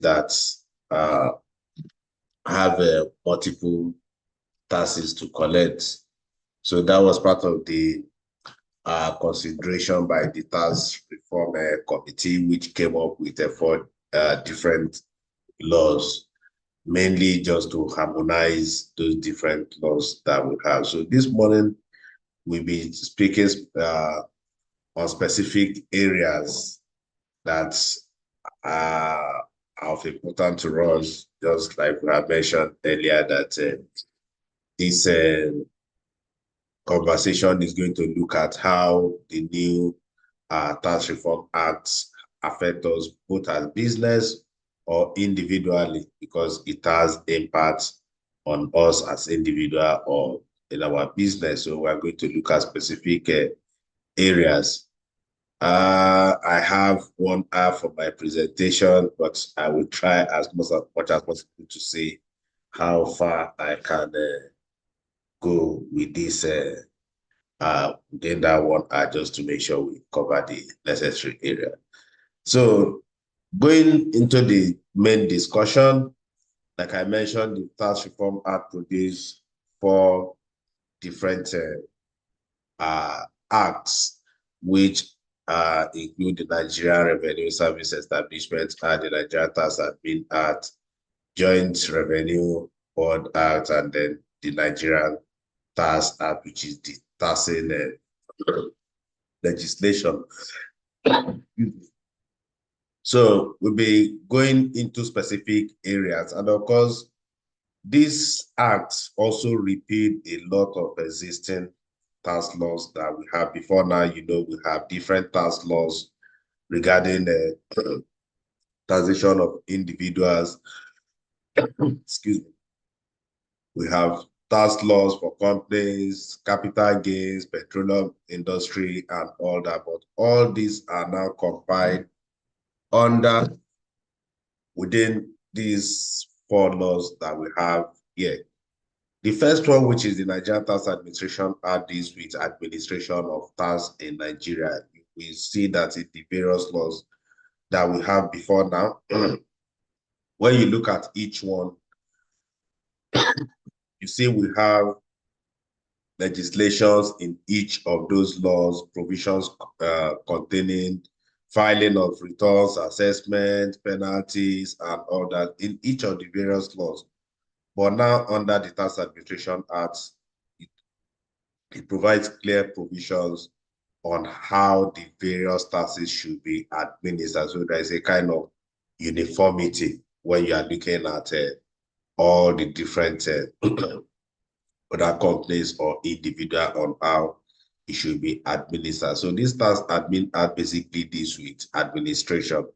that uh, have multiple taxes to collect. So that was part of the consideration by the tax reform committee, which came up with four different laws, mainly just to harmonize those different laws that we have. So this morning, we'll be speaking on specific areas that are of importance to us, just like we have mentioned earlier, that this conversation is going to look at how the new Tax Reform Act affect us both as business or individually, because it has impact on us as individual or in our business. So we're going to look at specific areas. I have 1 hour for my presentation, but I will try as much as possible to see how far I can go with this within that 1 hour, just to make sure we cover the necessary area. So going into the main discussion, like I mentioned, the Tax Reform Act produced 4 different acts, which include the Nigerian Revenue Service Establishment Act, the Nigerian Tax Admin Act, Joint Revenue Board Act, and then the Nigerian Tax Act, which is the taxing legislation. So we'll be going into specific areas. And of course, these acts also repeat a lot of existing tax laws that we have before now. You know, we have different tax laws regarding the taxation of individuals. Excuse me. We have tax laws for companies, capital gains, petroleum industry, and all that. But all these are now compiled under within these 4 laws that we have here. The first one, which is the Nigerian Tax Administration Act, deals with administration of tax in Nigeria. We see that in the various laws that we have before now. When you look at each one, you see we have legislations in each of those laws, provisions containing filing of returns, assessment, penalties, and all that in each of the various laws. But now under the Tax Administration Act, it provides clear provisions on how the various taxes should be administered. So there is a kind of uniformity when you are looking at all the different other companies or individual on how it should be administered. So this tax admin act basically deals with administration.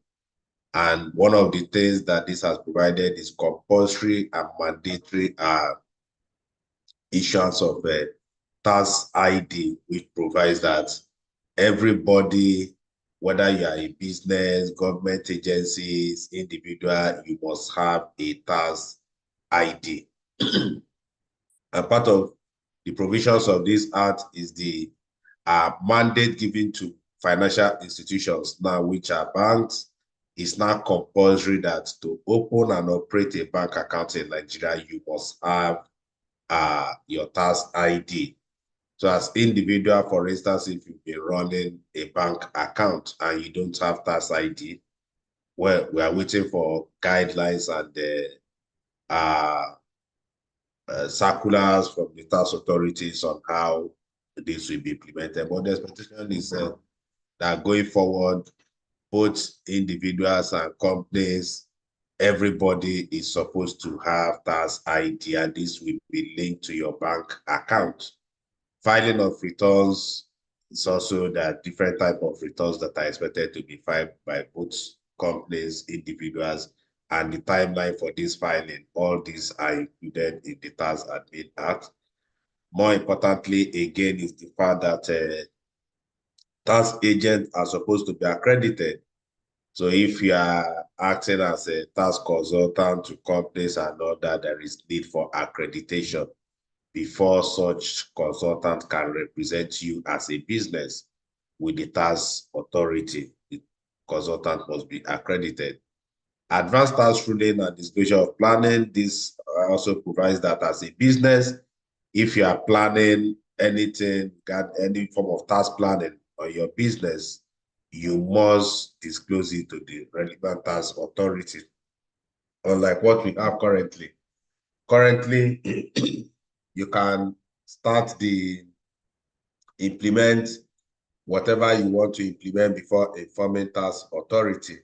And one of the things that this has provided is compulsory and mandatory issuance of a tax ID, which provides that everybody, whether you are a business, government agencies, individual, you must have a tax ID. And part of the provisions of this act is the mandate given to financial institutions now, which are banks. It's now compulsory that to open and operate a bank account in Nigeria, you must have your tax ID. So as individual, for instance, if you've been running a bank account and you don't have tax ID, well, we are waiting for guidelines and circulars from the tax authorities on how this will be implemented. But the expectation is that going forward, both individuals and companies, everybody is supposed to have tax ID, and this will be linked to your bank account. Filing of returns is also that different type of returns that are expected to be filed by both companies, individuals, and the timeline for this filing. All these are included in the Tax Admin Act. More importantly, again, is the fact that tax agents are supposed to be accredited. So if you are acting as a tax consultant to companies and all that, there is need for accreditation before such consultant can represent you as a business with the tax authority. The consultant must be accredited. Advanced tax ruling and disclosure of planning. This also provides that as a business, if you are planning anything, got any form of tax planning on your business, you must disclose it to the relevant tax authority. Unlike what we have currently. Currently, you can start the implement whatever you want to implement before informing tax authority.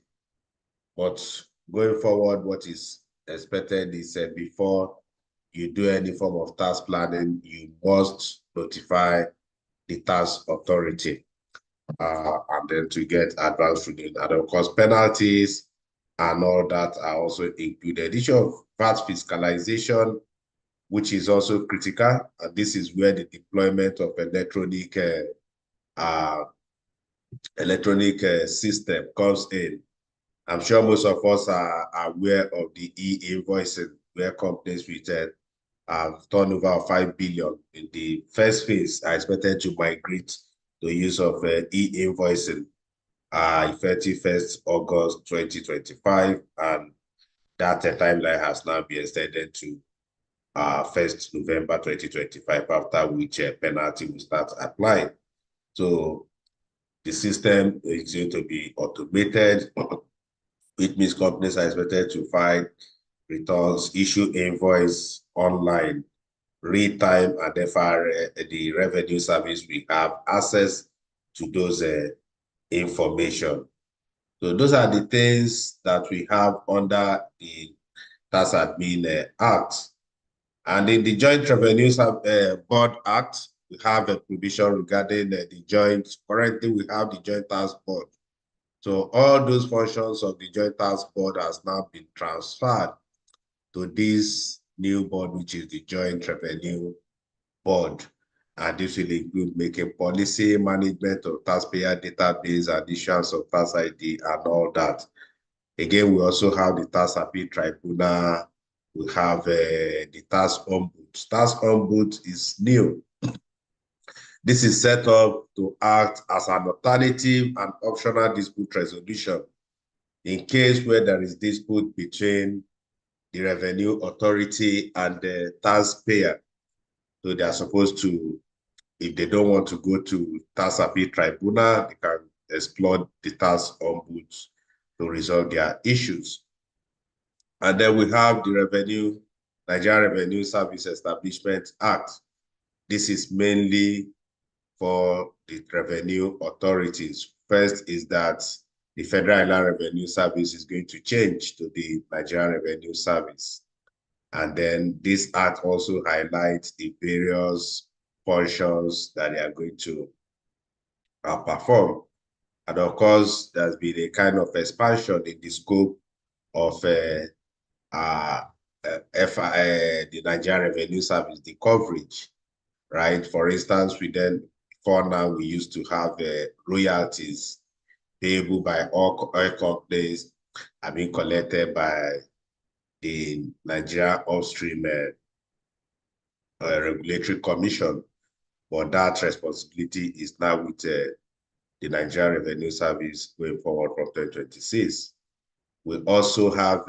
But going forward, what is expected is before you do any form of tax planning, you must notify the tax authority and then to get advance ruling. And of course, penalties and all that are also included. Issue of VAT fiscalization, which is also critical. And this is where the deployment of electronic system comes in. I'm sure most of us are aware of the e-invoicing, where companies with turnover of 5 billion in the first phase are expected to migrate to use of e-invoicing effective 1st August 2025. And that timeline has now been extended to 1st November 2025, after which penalty will start applying. So the system is going to be automated, which means companies are expected to file returns, issue invoice online, real time, and therefore the revenue service will have access to those information. So those are the things that we have under the Tax Admin Act. And in the Joint Revenues Board Act, we have a provision regarding the joint. Currently, we have the Joint Tax Board. So all those functions of the Joint Tax Board has now been transferred to this new board, which is the Joint Revenue Board. And this will include making policy, management of taxpayer database, and issuance of tax ID and all that. Again, we also have the Tax Appeal Tribunal. We have the Tax Ombuds. Tax Ombuds is new. This is set up to act as an alternative and optional dispute resolution in case where there is dispute between the revenue authority and the taxpayer. So they are supposed to, if they don't want to go to Tax Appeal Tribunal, they can explore the Tax Ombuds to resolve their issues. And then we have the Nigeria Revenue Service Establishment Act. This is mainly for the revenue authorities. First is that the Federal Inland Revenue Service is going to change to the Nigerian Revenue Service. And then this act also highlights the various functions that they are going to perform. And of course, there's been a kind of expansion in the scope of the Nigerian Revenue Service, the coverage, right? For instance, before now, we used to have royalties payable by all oil companies are being collected by the Nigeria Upstream Regulatory Commission, but that responsibility is now with the Nigeria Revenue Service going forward from 2026. We also have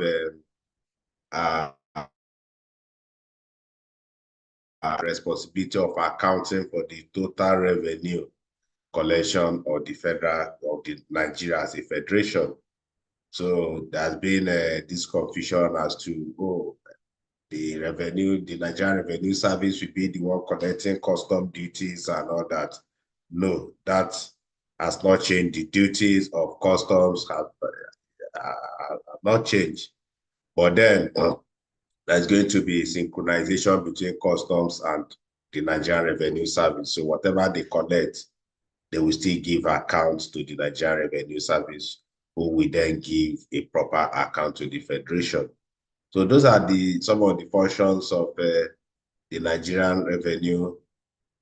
responsibility of accounting for the total revenue collection of the Nigeria as a federation. So there's been this confusion as to the Nigerian Revenue Service will be the one collecting custom duties and all that. No, that has not changed. The duties of customs have not changed. But then there's going to be synchronization between customs and the Nigerian Revenue Service. So whatever they collect, they will still give accounts to the Nigerian Revenue Service, who will then give a proper account to the Federation. So those are some of the functions of the Nigerian Revenue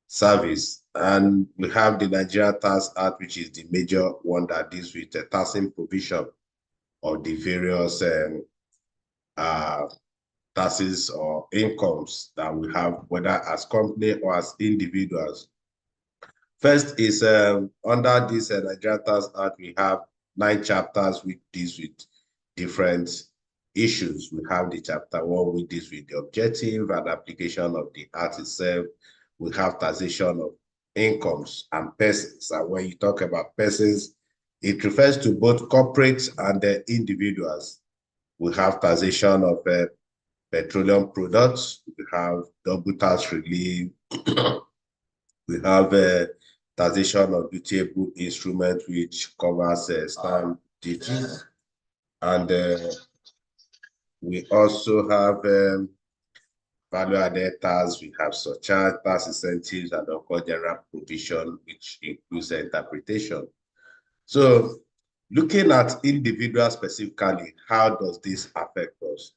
Service. And we have the Nigerian Tax Act, which is the major one that deals with the taxing provision of the various taxes or incomes that we have, whether as company or as individuals. First is under this Nigerian Tax Act, we have 9 chapters which deals with different issues. We have the chapter 1, which deals with the objective and application of the act itself. We have taxation of incomes and persons. And when you talk about persons, it refers to both corporates and the individuals. We have taxation of petroleum products. We have double tax relief. We have taxation of dutiable instrument, which covers stamp duties. And we also have value-added tax. We have surcharge, tax incentives, and of course, general provision, which includes interpretation. So, looking at individuals specifically, how does this affect us?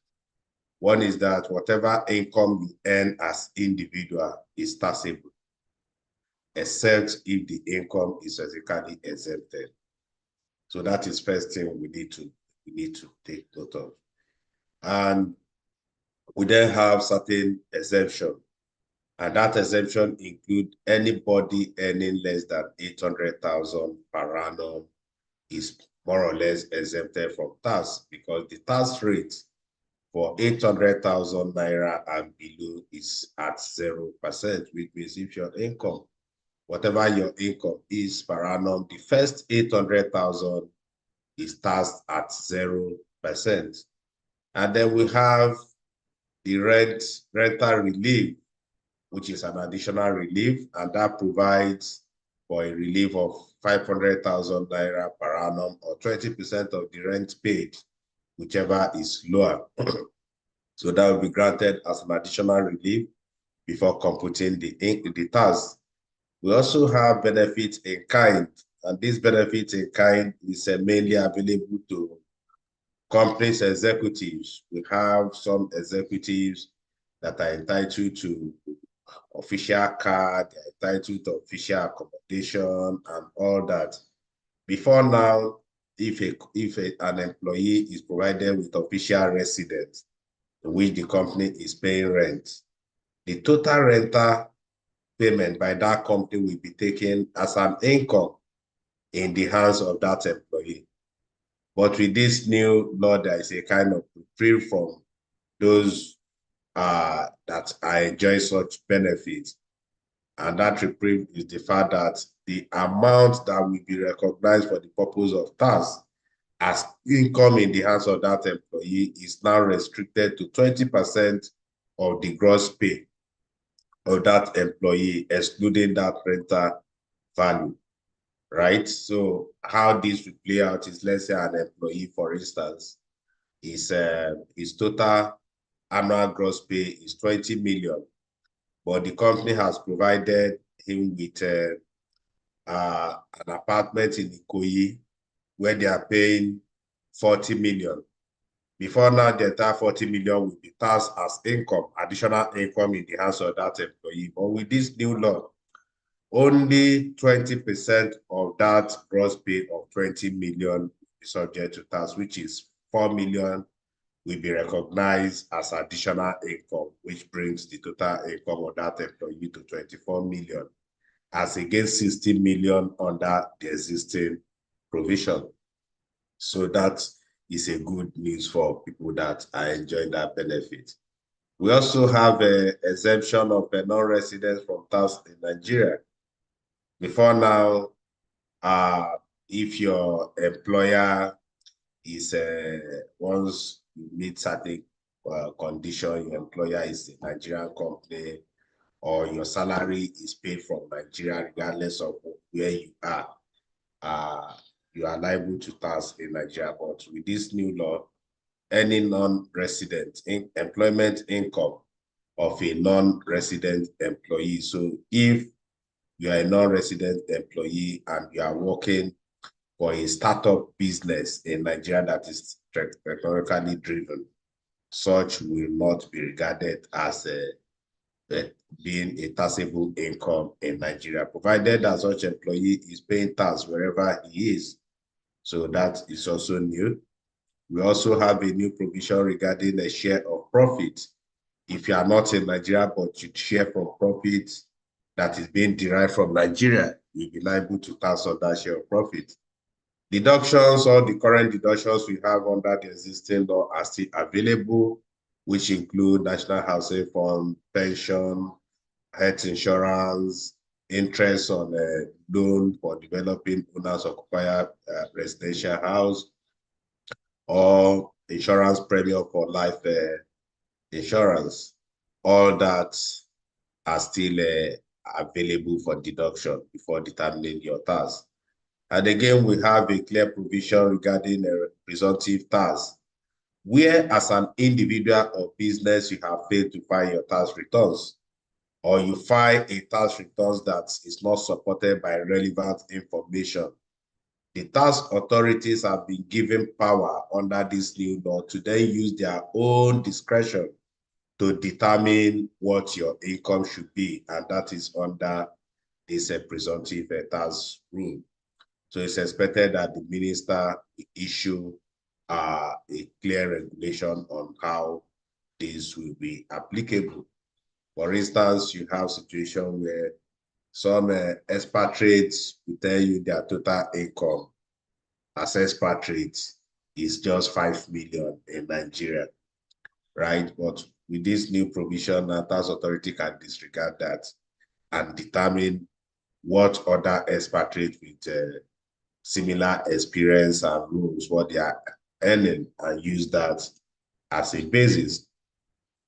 One is that whatever income you earn as individual is taxable, except if the income is specifically exempted. So that is first thing we need to take note of. And we then have certain exemption. And that exemption includes anybody earning less than 800,000 per annum is more or less exempted from tax, because the tax rate for 800,000 naira and below is at 0%, which means if your income, whatever your income is per annum, the first 800,000 is taxed at 0%. And then we have the rental relief, which is an additional relief, and that provides for a relief of 500,000 naira per annum, or 20% of the rent paid, whichever is lower. So that will be granted as an additional relief before computing the tax. We also have benefits in kind, and this benefit in kind is mainly available to companies' executives. We have some executives that are entitled to official card, they're entitled to official accommodation and all that. Before now, if an employee is provided with official residence, in which the company is paying rent, the total rental payment by that company will be taken as an income in the hands of that employee. But with this new law, there is a kind of reprieve from those that enjoy such benefits. And that reprieve is the fact that the amount that will be recognized for the purpose of tax as income in the hands of that employee is now restricted to 20% of the gross pay of that employee, excluding that rental value, right? So how this will play out is, let's say an employee, for instance, his total annual gross pay is 20 million, but the company has provided him with an apartment in Ikoyi where they are paying 40 million. Before now, the entire 40 million will be taxed as income, additional income in the hands of that employee. But with this new law, only 20% of that gross pay of 20 million is subject to tax, which is 4 million will be recognized as additional income, which brings the total income of that employee to 24 million, as against 60 million under the existing provision. So that is a good news for people that are enjoying that benefit. We also have an exemption of non-residents from tax in Nigeria. Before now, if your employer is once you meet certain condition, your employer is a Nigerian company, or your salary is paid from Nigeria, regardless of where you are liable to tax in Nigeria. But with this new law, any non-resident employment income of a non-resident employee. So if you are a non-resident employee and you are working for a startup business in Nigeria that is technologically driven, such will not be regarded as being a taxable income in Nigeria, provided that such employee is paying tax wherever he is. So that is also new. We also have a new provision regarding a share of profit. If you are not in Nigeria, but you share from profit that is being derived from Nigeria, you'll be liable to tax on that share of profit. Deductions, all the current deductions we have under the existing law are still available, which include National Housing Fund, pension, health insurance, interest on a loan for developing owners occupied residential house, or insurance premium for life insurance. All that are still available for deduction before determining your tax. And again, we have a clear provision regarding presumptive tax, where as an individual or business, you have failed to file your tax returns, or you file a tax returns that is not supported by relevant information. The tax authorities have been given power under this new law to then use their own discretion to determine what your income should be, and that is under this presumptive tax rule. So it's expected that the minister will issue a clear regulation on how this will be applicable. For instance, you have situation where some expatriates will tell you their total income as expatriates is just 5 million in Nigeria, right? But with this new provision, the tax authority can disregard that and determine what other expatriates with similar experience and rules, what they are earning, and use that as a basis.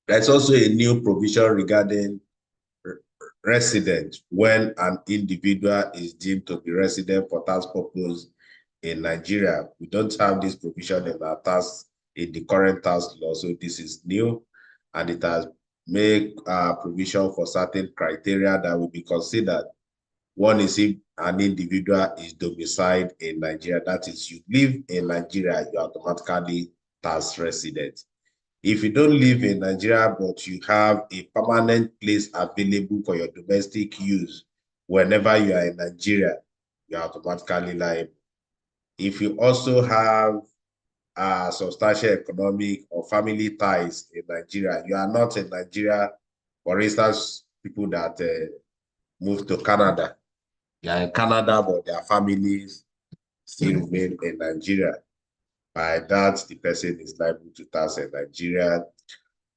There's also a new provision regarding resident when an individual is deemed to be resident for tax purpose in Nigeria. We don't have this provision in our tax in the current tax law, so this is new, and it has made provision for certain criteria that will be considered. One is if an individual is domiciled in Nigeria, that is, you live in Nigeria, you are automatically tax resident. If you don't live in Nigeria, but you have a permanent place available for your domestic use, whenever you are in Nigeria, you are automatically liable. If you also have substantial economic or family ties in Nigeria, you are not in Nigeria. For instance, people that move to Canada, they are in Canada, but their families still remain in Nigeria. By that, the person is liable to tax in Nigeria.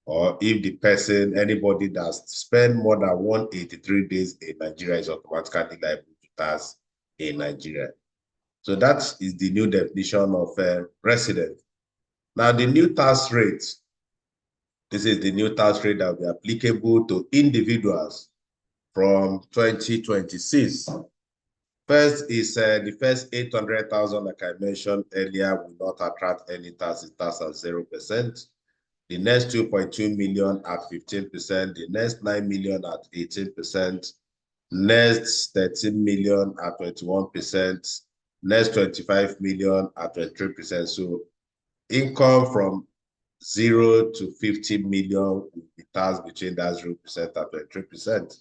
Or if the person, anybody that spend more than 183 days in Nigeria is automatically liable to tax in Nigeria. So that is the new definition of resident. Now, the new tax rate, this is the new tax rate that will be applicable to individuals from 2026. First is the first 800,000, like I mentioned earlier, will not attract any tax. It's taxed at 0%. The next 2.2 million at 15%. The next 9 million at 18%. Next 13 million at 21%. Next 25 million at 23%. So income from 0 to 50 million will be taxed between that 0% and 23%.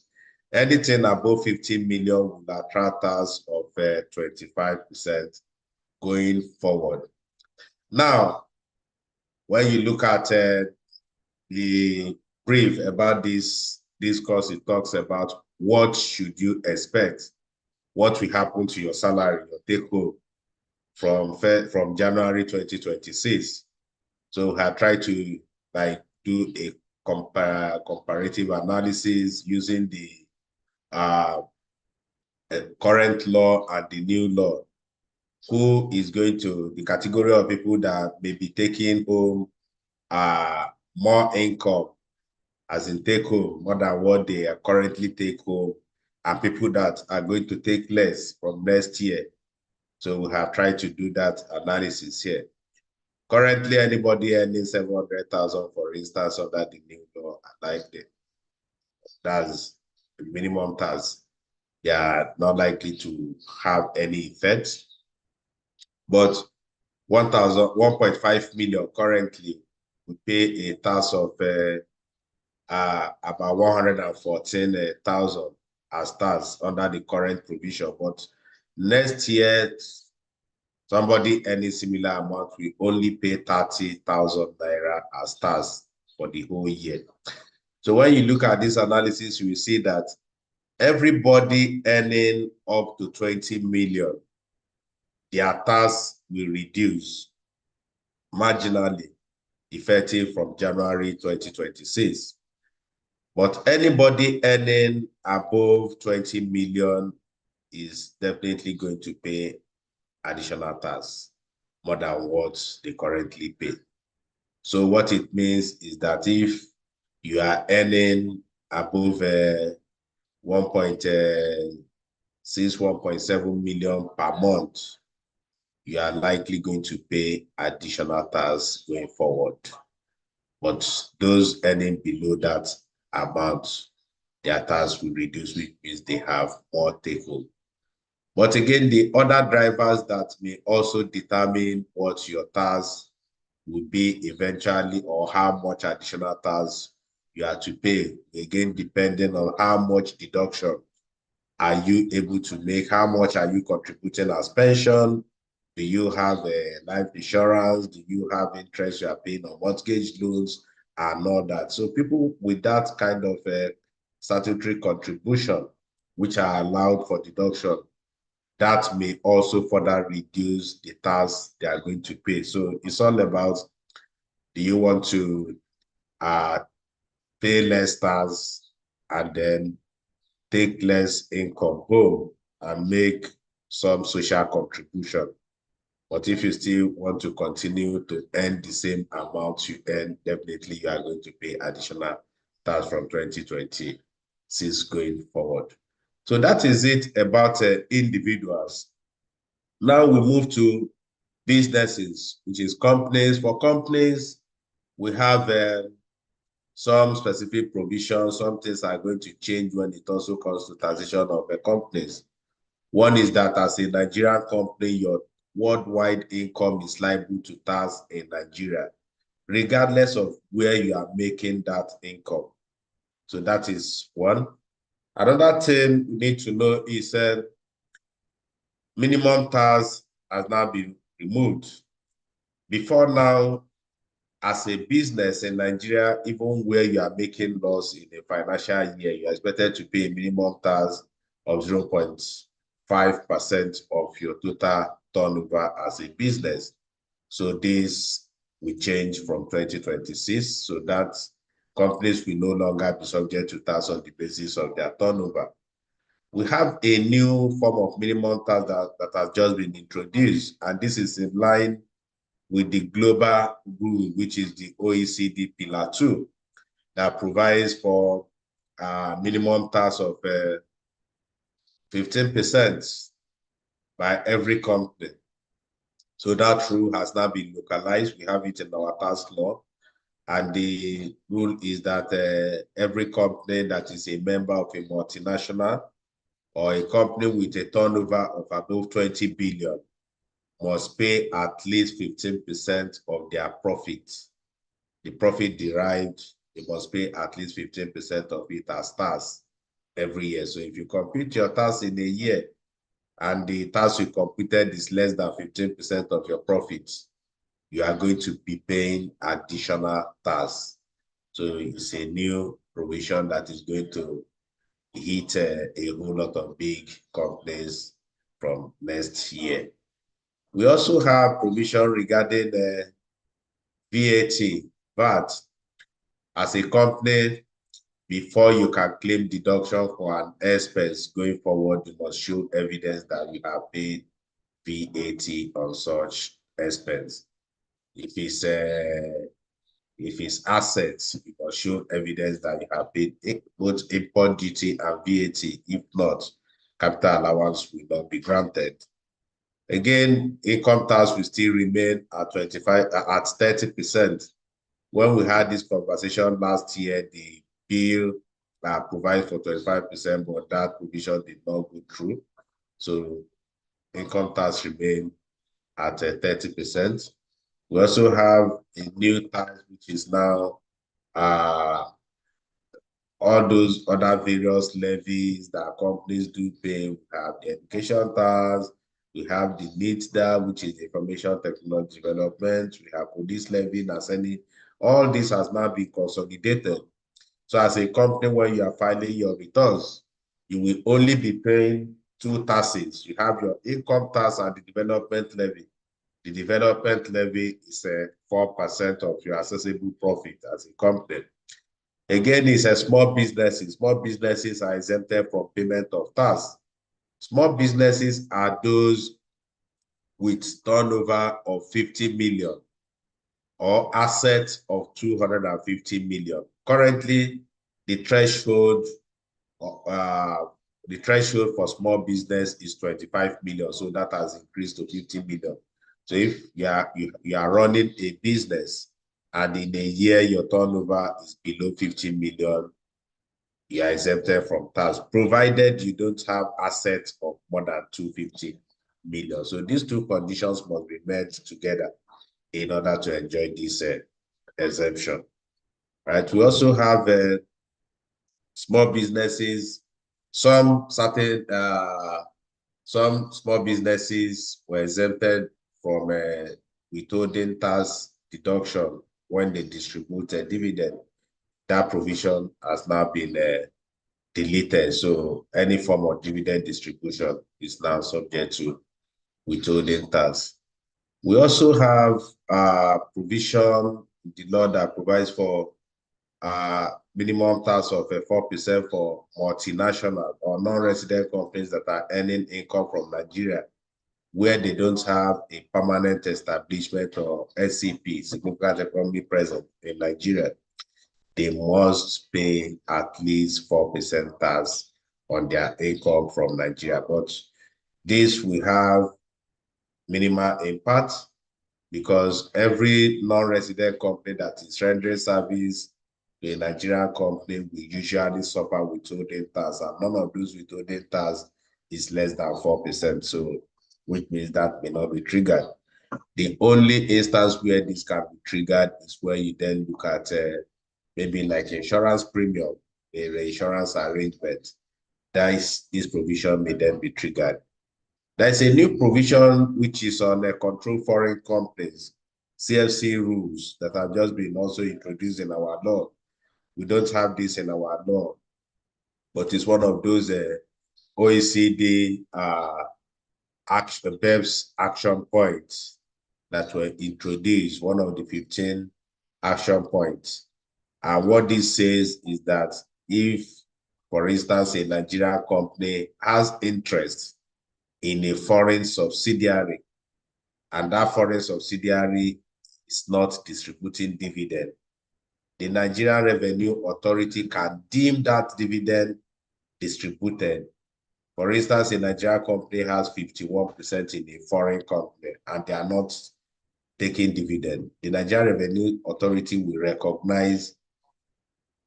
Anything above 15 million will attract tax of 25% going forward. Now, when you look at the brief about this course, it talks about what should you expect, what will happen to your salary, your take home from January 2026. So I try to do a comparative analysis using the current law and the new law. Who is going to, the category of people that may be taking home more income, as in take home, more than what they are currently take home, and people that are going to take less from next year. So we have tried to do that analysis here. Currently, anybody earning 700,000, for instance, under the new law, like that's the minimum tax, they are not likely to have any effect. But 1.5 million currently we pay a tax of about 114,000 as tax under the current provision. But next year, somebody earning similar amount will only pay 30,000 naira as tax for the whole year. So when you look at this analysis, you will see that everybody earning up to 20 million their tax will reduce marginally, effective from January 2026. But anybody earning above 20 million is definitely going to pay additional tax more than what they currently pay. So what it means is that if you are earning above 1.6, 1.7 million per month, you are likely going to pay additional tax going forward. But those earning below that amount, their tax will reduce, which means they have more take home. But again, the other drivers that may also determine what your tax will be eventually, or how much additional tax you have to pay, again, depending on how much deduction are you able to make, how much are you contributing as pension, do you have a life insurance, do you have interest you are paying on mortgage loans, and all that. So people with that kind of statutory contribution, which are allowed for deduction, that may also further reduce the tax they are going to pay. So it's all about, do you want to pay less tax and then take less income home and make some social contribution? But if you still want to continue to earn the same amount you earn, definitely you are going to pay additional tax from 2026 going forward. So that is it about individuals. Now we move to businesses, which is companies. For companies, we have some specific provisions. Some things are going to change when it also comes to taxation of companies. One is that as a Nigerian company, your worldwide income is liable to tax in Nigeria, regardless of where you are making that income. So that is one. Another thing you need to know is minimum tax has now been removed. Before now, as a business in Nigeria, even where you are making loss in a financial year, you are expected to pay a minimum tax of 0.5% of your total turnover as a business. So this will change from 2026, so that companies will no longer be subject to tax on the basis of their turnover. We have a new form of minimum tax that has just been introduced, and this is in line with the global rule, which is the OECD Pillar 2, that provides for minimum tax of 15% by every company. So that rule has now been localized. We have it in our tax law. And the rule is that every company that is a member of a multinational or a company with a turnover of above 20 billion must pay at least 15% of their profit. The profit derived, they must pay at least 15% of it as tax every year. So if you compute your tax in a year and the tax you computed is less than 15% of your profits, you are going to be paying additional tax. So it's a new provision that is going to hit a whole lot of big companies from next year. We also have provision regarding VAT. As a company, before you can claim deduction for an expense going forward, you must show evidence that you have paid VAT on such expense. If it's assets, you must show evidence that you have paid both import duty and VAT. If not, capital allowance will not be granted. Again, income tax will still remain at 30%. When we had this conversation last year, the bill provides for 25%, but that provision did not go through. So income tax remain at 30%. We also have a new tax, which is now all those other various levies that companies do pay. We have the education tax, we have the NITDA, which is information technology development, we have police levy, NASENI. All this has now been consolidated. So as a company, when you are filing your returns, you will only be paying two taxes. You have your income tax and the development levy. The development levy is 4% of your assessable profit as a company. Again, it's a small businesses. Small businesses are exempted from payment of tax. Small businesses are those with turnover of 50 million or assets of 250 million. Currently, the threshold uh, for small business is 25 million, so that has increased to 50 million. So if you are running a business and in a year your turnover is below 50 million, you are exempted from tax, provided you don't have assets of more than 250 million. So these two conditions must be met together in order to enjoy this exemption. Right? We also have small businesses. Some small businesses were exempted from withholding tax deduction when they distribute a dividend. That provision has now been deleted. So any form of dividend distribution is now subject to withholding tax. We also have provision in the law that provides for minimum tax of 4% for multinational or non-resident companies that are earning income from Nigeria, where they don't have a permanent establishment or SCP, significant economy present in Nigeria. They must pay at least 4% tax on their income from Nigeria. But this will have minimal impact because every non-resident company that is rendering service to a Nigerian company will usually suffer withholding tax, and none of those withholding tax is less than 4%. So, which means that may not be triggered. The only instance where this can be triggered is where you then look at maybe like insurance premium, a insurance arrangement. This provision may then be triggered. There's a new provision which is on control foreign companies, CFC rules that have just been also introduced in our law. We don't have this in our law, but it's one of those OECD BEPS action points that were introduced, one of the 15 action points. And what this says is that if, for instance, a Nigerian company has interest in a foreign subsidiary, and that foreign subsidiary is not distributing dividend, the Nigerian Revenue Authority can deem that dividend distributed. For instance, a Nigerian company has 51% in a foreign company and they are not taking dividend. The Nigerian Revenue Authority will recognize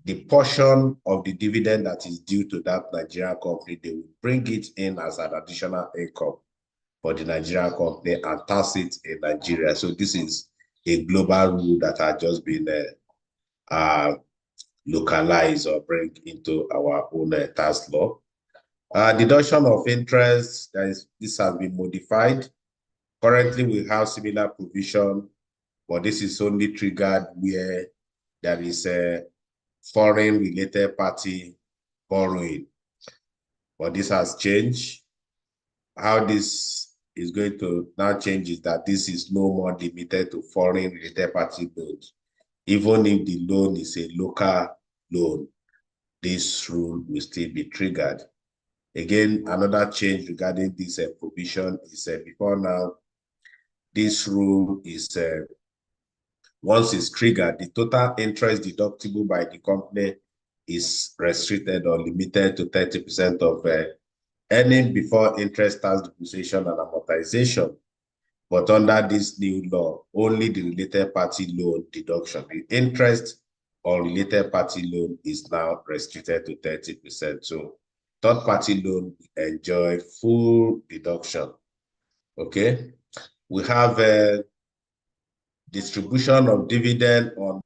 the portion of the dividend that is due to that Nigerian company. They will bring it in as an additional income for the Nigerian company and tax it in Nigeria. So this is a global rule that has just been localized or bring into our own tax law. Deduction of interest, this has been modified. Currently, we have similar provision, but this is only triggered where there is a foreign related party borrowing. But this has changed. How this is going to now change is that this is no more limited to foreign related party loans. Even if the loan is a local loan, this rule will still be triggered. Again, another change regarding this provision is before now, this rule is once it's triggered, the total interest deductible by the company is restricted or limited to 30% of earning before interest, tax, depreciation, and amortization. But under this new law, only the related party loan deduction, the interest or related party loan is now restricted to 30%. So third party loan enjoy full deduction. Okay. We have a distribution of dividend on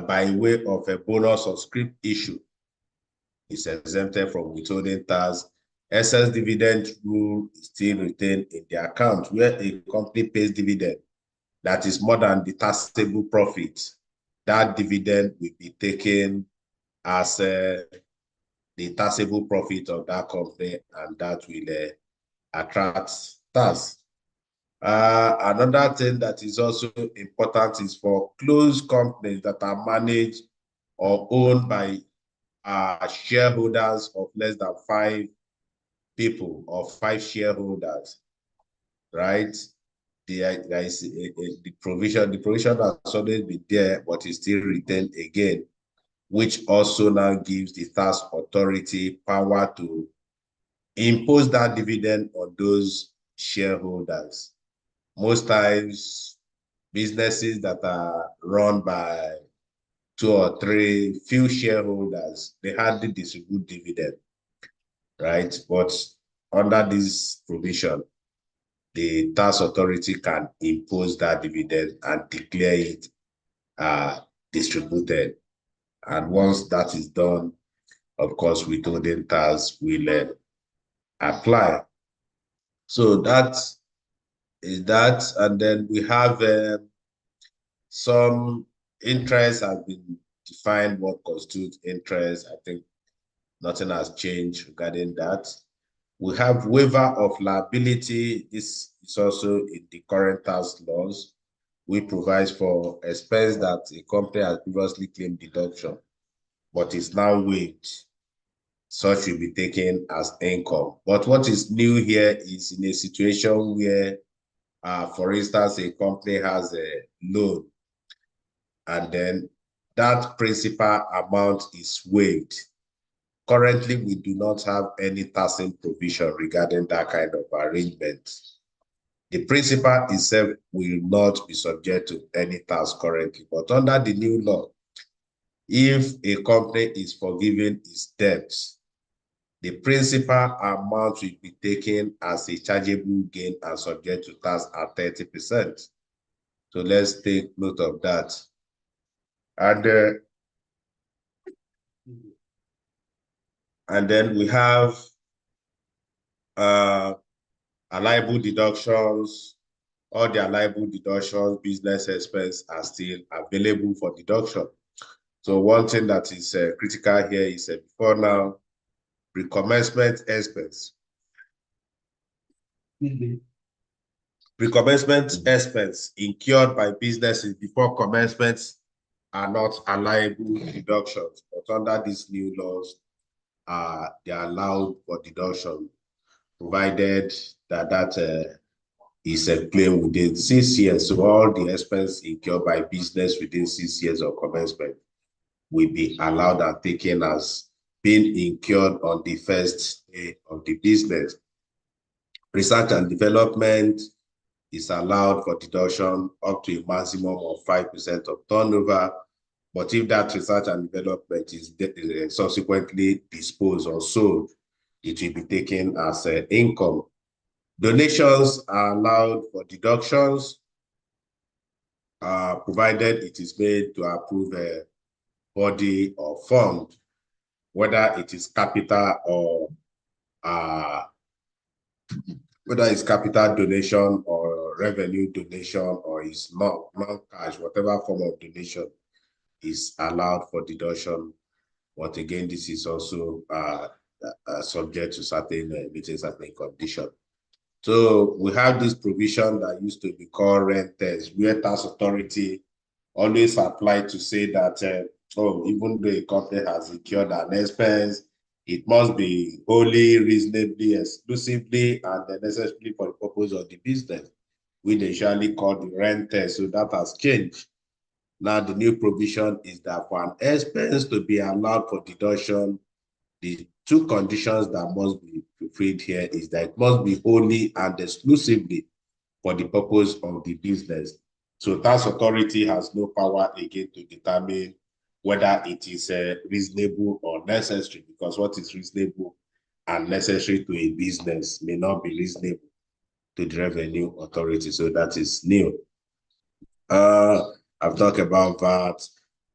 by way of a bonus or scrip issue is exempted from withholding tax. Excess dividend rule is still retained in the account where a company pays dividend that is more than the taxable profit. That dividend will be taken as the taxable profit of that company, and that will attract tax. Another thing that is also important is for closed companies that are managed or owned by shareholders of less than 5 people or 5 shareholders, right? There is the provision. The provision has always been there, but is still retained again, which also now gives the tax authority power to impose that dividend on those shareholders. Most times, businesses that are run by 2 or 3 few shareholders, they hardly distribute dividend, right? But under this provision, the tax authority can impose that dividend and declare it distributed. And once that is done, of course, withholding tax will apply. So that is that. And then we have some interest has been defined what constitutes interest. I think nothing has changed regarding that. We have waiver of liability. This is also in the current tax laws. We provide for expense that a company has previously claimed deduction, but is now waived. Such will be taken as income. But what is new here is in a situation where, for instance, a company has a loan, and then that principal amount is waived. Currently, we do not have any taxing provision regarding that kind of arrangement. The principal itself will not be subject to any tax currently, but under the new law, if a company is forgiven its debts, the principal amount will be taken as a chargeable gain and subject to tax at 30%. So let's take note of that. And then we have allowable deductions. All the allowable deductions, business expense are still available for deduction. So one thing that is critical here is before now, recommencement expense. Recommencement expense incurred by businesses before commencement are not allowable deductions, but under these new laws, they are allowed for deduction, provided that is a claim within 6 years. So all the expense incurred by business within 6 years of commencement will be allowed and taken as being incurred on the first day of the business. Research and development is allowed for deduction up to a maximum of 5% of turnover. But if that research and development is subsequently disposed or sold, it will be taken as income. Donations are allowed for deductions, provided it is made to approve a body or fund, whether it is capital or whether it's capital donation or revenue donation or is non-cash, whatever form of donation is allowed for deduction. But again, this is also subject to certain meeting certain conditions. So we have this provision that used to be called rent test, where tax authority always applied to say that, even though a company has incurred an expense, it must be wholly, reasonably, exclusively, and necessarily for the purpose of the business, which they usually call the rent test. So that has changed. Now, the new provision is that for an expense to be allowed for deduction, the 2 conditions that must be fulfilled here is that it must be wholly and exclusively for the purpose of the business. So tax authority has no power again to determine whether it is reasonable or necessary, because what is reasonable and necessary to a business may not be reasonable to the revenue authority. So that is new. I've talked about that.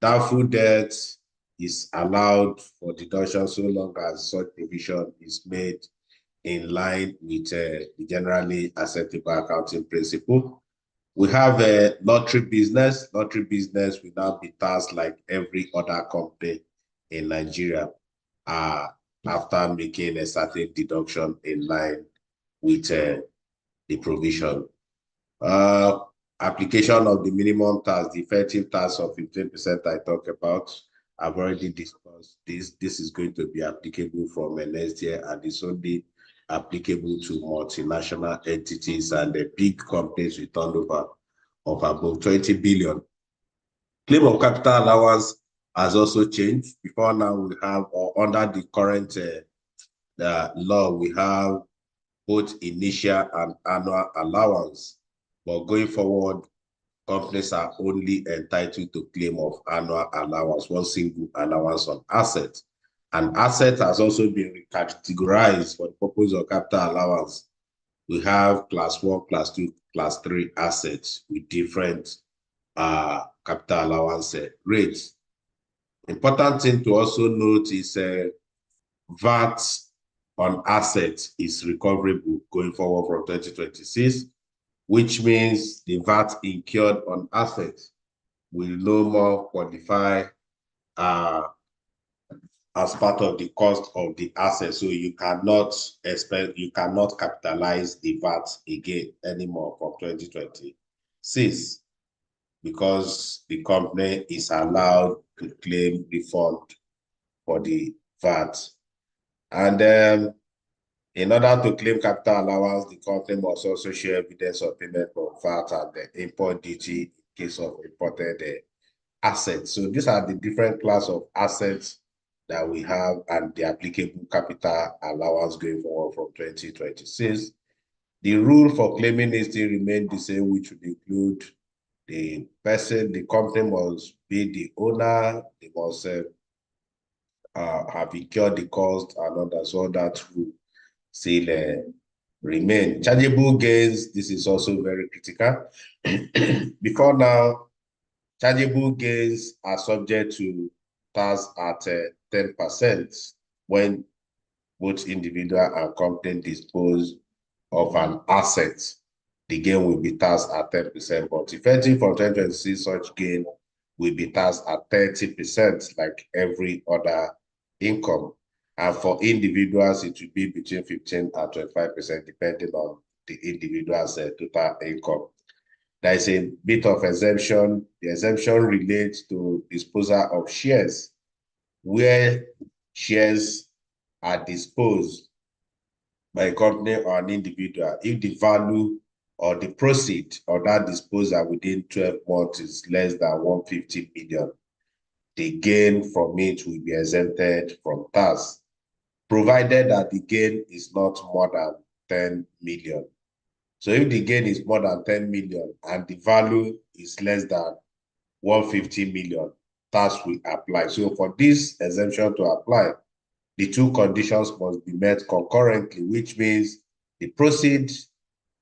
Doubtful debt is allowed for deduction so long as such provision is made in line with the generally acceptable accounting principle. We have a lottery business. Lottery business will now be taxed like every other company in Nigeria. after making a certain deduction in line with the provision. Application of the minimum tax, the effective tax of 15% I talked about. I've already discussed this. This is going to be applicable from next year, and it's only applicable to multinational entities and the big companies with turnover of above 20 billion. Claim of capital allowance has also changed. Before now, we have, or under the current law, we have both initial and annual allowance. But going forward, companies are only entitled to claim of annual allowance, one single allowance on assets. And asset has also been categorized for the purpose of capital allowance. We have class 1, class 2, class 3 assets with different capital allowance rates. Important thing to also note is VAT on assets is recoverable going forward from 2026, which means the VAT incurred on assets will no more qualify as part of the cost of the asset. So you cannot capitalize the VAT again anymore from 2026, because the company is allowed to claim refund for the VAT. And in order to claim capital allowance, the company must also show evidence of payment of VAT and the import duty in case of imported assets. So these are the different class of assets that we have and the applicable capital allowance going forward from 2026. The rule for claiming it still remains the same, which would include the company must be the owner, they must have incurred the cost and others, so that will still remain. Chargeable gains, this is also very critical. Before now, chargeable gains are subject to tax at 10% when both individual and company dispose of an asset. The gain will be taxed at 10%, but effective from 2026, such gain will be taxed at 30%, like every other income. And for individuals, it will be between 15 and 25%, depending on the individual's total income. There is a bit of exemption. The exemption relates to disposal of shares, where shares are disposed by a company or an individual. If the value or the proceed of that disposal within 12 months is less than 150 million, the gain from it will be exempted from tax, provided that the gain is not more than 10 million. So if the gain is more than 10 million and the value is less than 150 million, tax will apply. So for this exemption to apply, the two conditions must be met concurrently, which means the proceed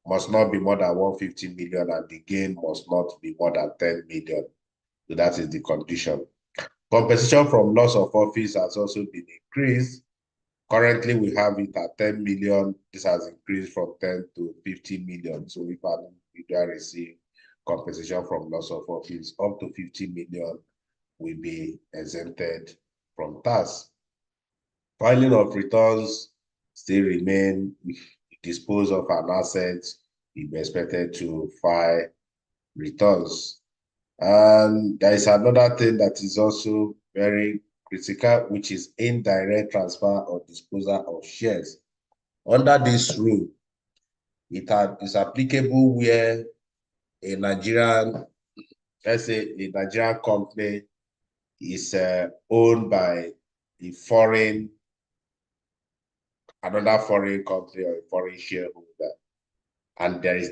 must not be more than 150 million and the gain must not be more than 10 million. So that is the condition. Compensation from loss of office has also been increased. Currently, we have it at 10 million. This has increased from 10 to 50 million. So if an individual receive compensation from loss of office, up to 50 million will be exempted from tax. Filing of returns still remain. If you dispose of an asset, you be expected to file returns. And there is another thing that is also very critical, which is indirect transfer or disposal of shares. Under this rule, it is applicable where a Nigerian, let's say a Nigerian company is owned by another foreign company or a foreign shareholder, and there is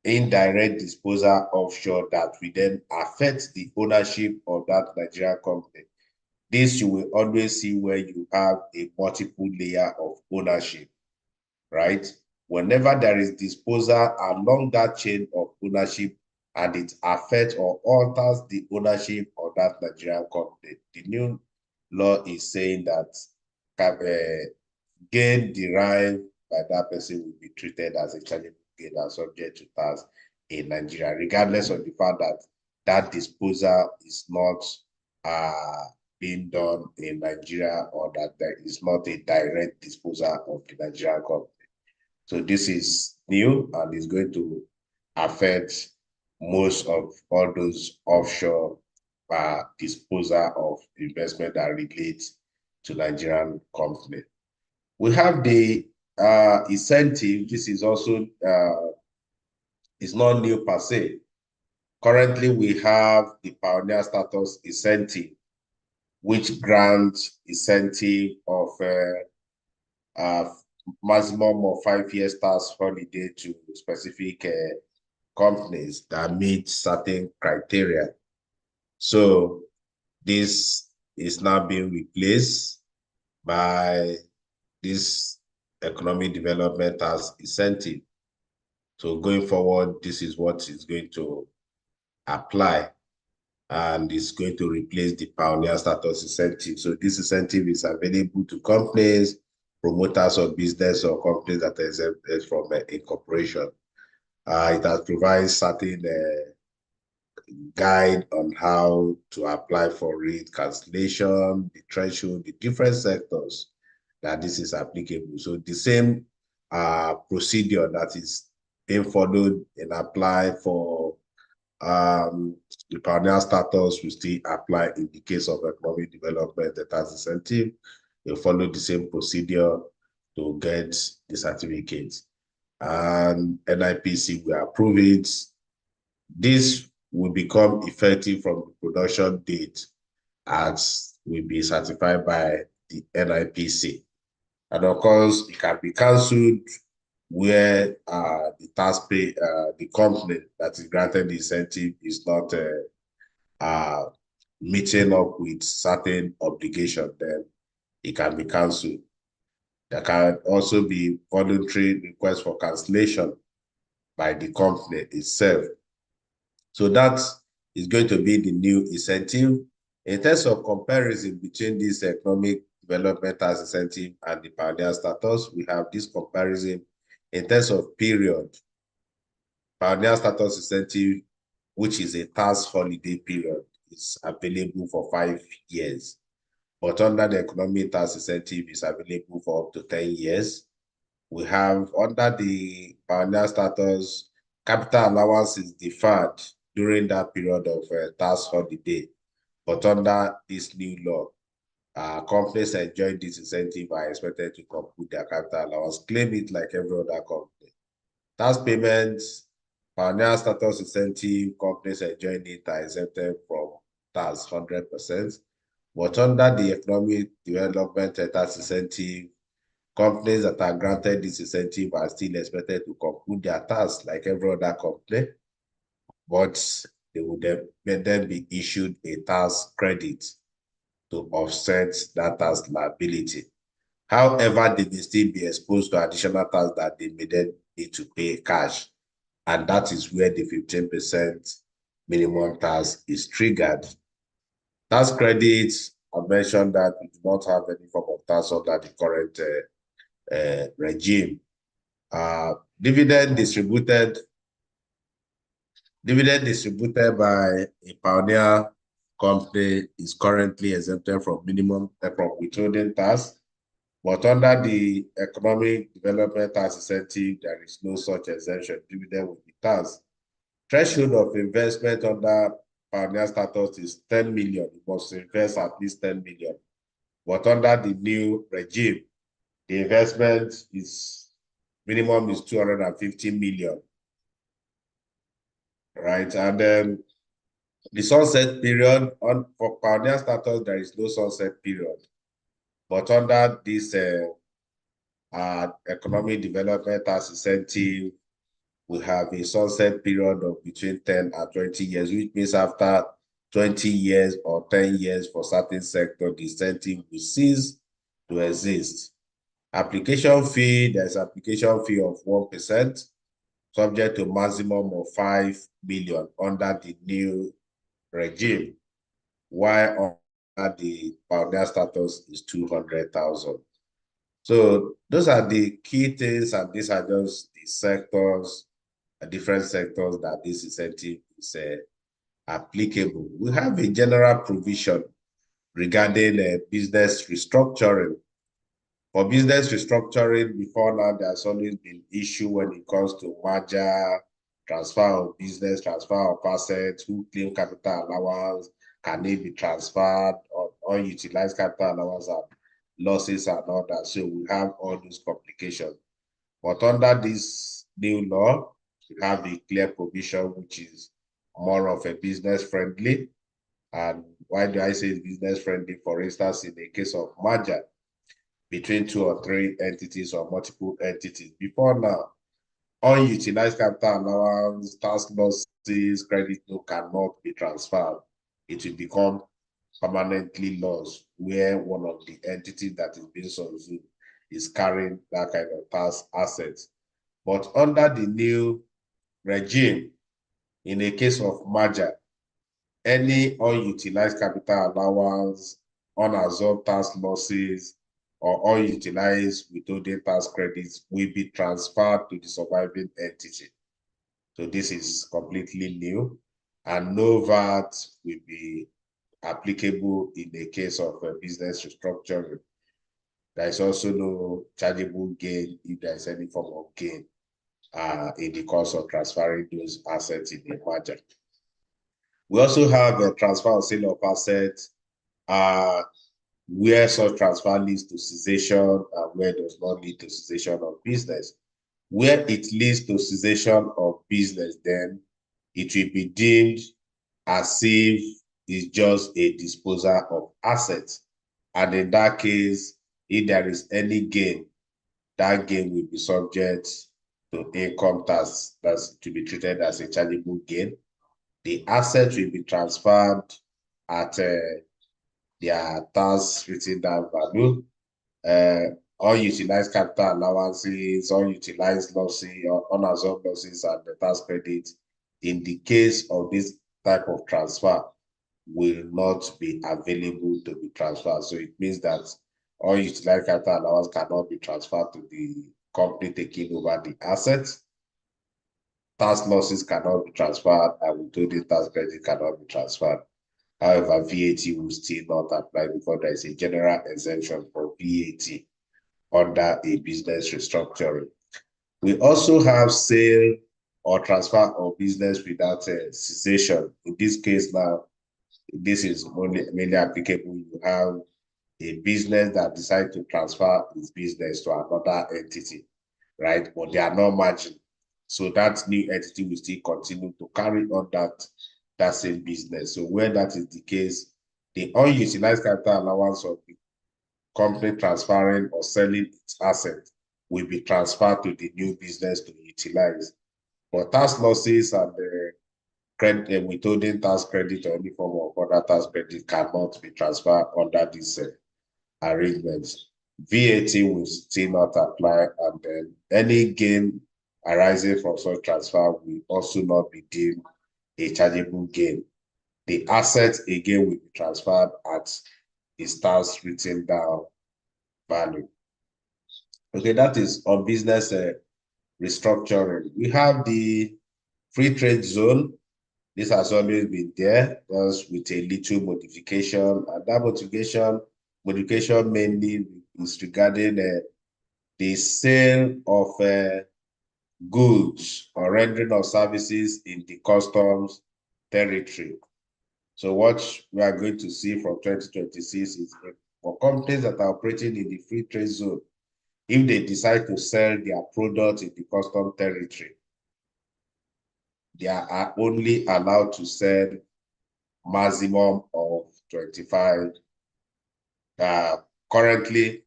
indirect disposal offshore that will then affect the ownership of that Nigerian company. This you will always see where you have a multiple layer of ownership, right? Whenever there is disposal along that chain of ownership and it affects or alters the ownership of that Nigerian company, the new law is saying that gain derived by that person will be treated as a chargeable gain and subject to tax in Nigeria, regardless of the fact that that disposal is not being done in Nigeria or that there is not a direct disposal of the Nigerian company. So this is new and is going to affect most of all those offshore disposal of investment that relates to Nigerian company. We have the incentive. This is also it's not new per se. Currently, we have the pioneer status incentive, which grants incentive of maximum of 5 years tax holiday to specific companies that meet certain criteria. So this is now being replaced by this economic development as incentive. So going forward, this is what is going to apply, and it's going to replace the pioneer status incentive. So this incentive is available to companies, promoters of business, or companies that are exempted from incorporation. It has provided certain guide on how to apply for it, cancellation, the threshold, the different sectors that this is applicable. So the same procedure that is being followed and applied for the pioneer status will still apply in the case of economic development, the tax incentive. You follow the same procedure to get the certificate. And NIPC will approve it. This will become effective from the production date as will be certified by the NIPC. And of course, it can be cancelled where the company that is granted the incentive is not meeting up with certain obligation, then it can be cancelled. There can also be voluntary request for cancellation by the company itself. So that is going to be the new incentive. In terms of comparison between this economic development tax incentive and the pioneer status, we have this comparison in terms of period. Pioneer status incentive, which is a tax holiday period, is available for 5 years. But under the economic tax incentive, is available for up to 10 years. We have under the pioneer status, capital allowance is deferred during that period of tax holiday. But under this new law, companies enjoying this incentive are expected to compute their capital allowance, claim it like every other company. Tax payments, pioneer status incentive, companies enjoying it are exempted from tax 100%. But under the economic development tax incentive, companies that are granted this incentive are still expected to compute their tax like every other company, but they would then be issued a tax credit to offset that tax liability. However, they may still be exposed to additional tax that they may then need to pay cash. And that is where the 15% minimum tax is triggered. Tax credits, I mentioned that we do not have any form of tax under the current regime. Dividend distributed by a pioneer company is currently exempted from from withholding tax, but under the economic development tax incentive, there is no such exemption. Dividend will be taxed. Threshold of investment under pioneer status is 10 million. You must invest at least 10 million. But under the new regime, the investment is minimum is 250 million. Right? And then the sunset period for pioneer status, there is no sunset period. But under this economic development tax incentive, we have a sunset period of between 10 and 20 years, which means after 20 years or 10 years for certain sector, the incentive will cease to exist. Application fee, there's application fee of 1%, subject to maximum of 5 million under the new regime, while under the pioneer status is 200,000. So those are the key things, and these are just the sectors, different sectors that this incentive is applicable. We have a general provision regarding business restructuring. For business restructuring, before now, there's always been issue when it comes to merger, transfer of business, transfer of assets, who claim capital allowance, can it be transferred, or unutilized capital allowance and losses and all that. So we have all those complications. But under this new law, we have a clear provision which is more of a business friendly. And why do I say it's business friendly? For instance, in the case of merger between 2 or 3 entities or multiple entities, before now, unutilized capital allowance, tax losses, credit note cannot be transferred. It will become permanently lost where one of the entities that is being subsumed is carrying that kind of tax assets. But under the new regime, in a case of merger, any unutilized capital allowance, unabsorbed tax losses, or unutilized withholding tax credits will be transferred to the surviving entity. So this is completely new, and no VAT will be applicable in the case of a business restructuring. There is also no chargeable gain if there is any form of gain in the course of transferring those assets in the merger. We also have a transfer or sale of assets where such transfer leads to cessation and where it does not lead to cessation of business. Where it leads to cessation of business, then it will be deemed as if it's just a disposal of assets. And in that case, if there is any gain, that gain will be subject to income tax that's to be treated as a chargeable gain. The asset will be transferred at their tax written down value. Unutilized capital allowances, unutilized losses, or unabsorbed losses, and the tax credit, in the case of this type of transfer, will not be available to be transferred. So it means that unutilized capital allowance cannot be transferred to the company taking over the assets. Tax losses cannot be transferred, and withholding tax credit cannot be transferred. However, VAT will still not apply because there is a general exemption for VAT under a business restructuring. We also have sale or transfer of business without cessation. In this case now, this is mainly applicable. You have a business that decides to transfer its business to another entity, right? But they are not merging. So that new entity will still continue to carry on that same business. So where that is the case, the unutilized capital allowance of the company transferring or selling its asset will be transferred to the new business to utilize. But tax losses and the credit, withholding tax credit or any form of other tax credit cannot be transferred under this arrangements. VAT will still not apply, and then any gain arising from such transfer will also not be deemed a chargeable gain. The asset again will be transferred at its tax written down value. Okay, that is on business restructuring. We have the free trade zone. This has always been there, just with a little modification, and that modification mainly is regarding the sale of goods or rendering of services in the customs territory. So what we are going to see from 2026 is for companies that are operating in the free trade zone, if they decide to sell their product in the custom territory, they are only allowed to sell maximum of 25. Currently,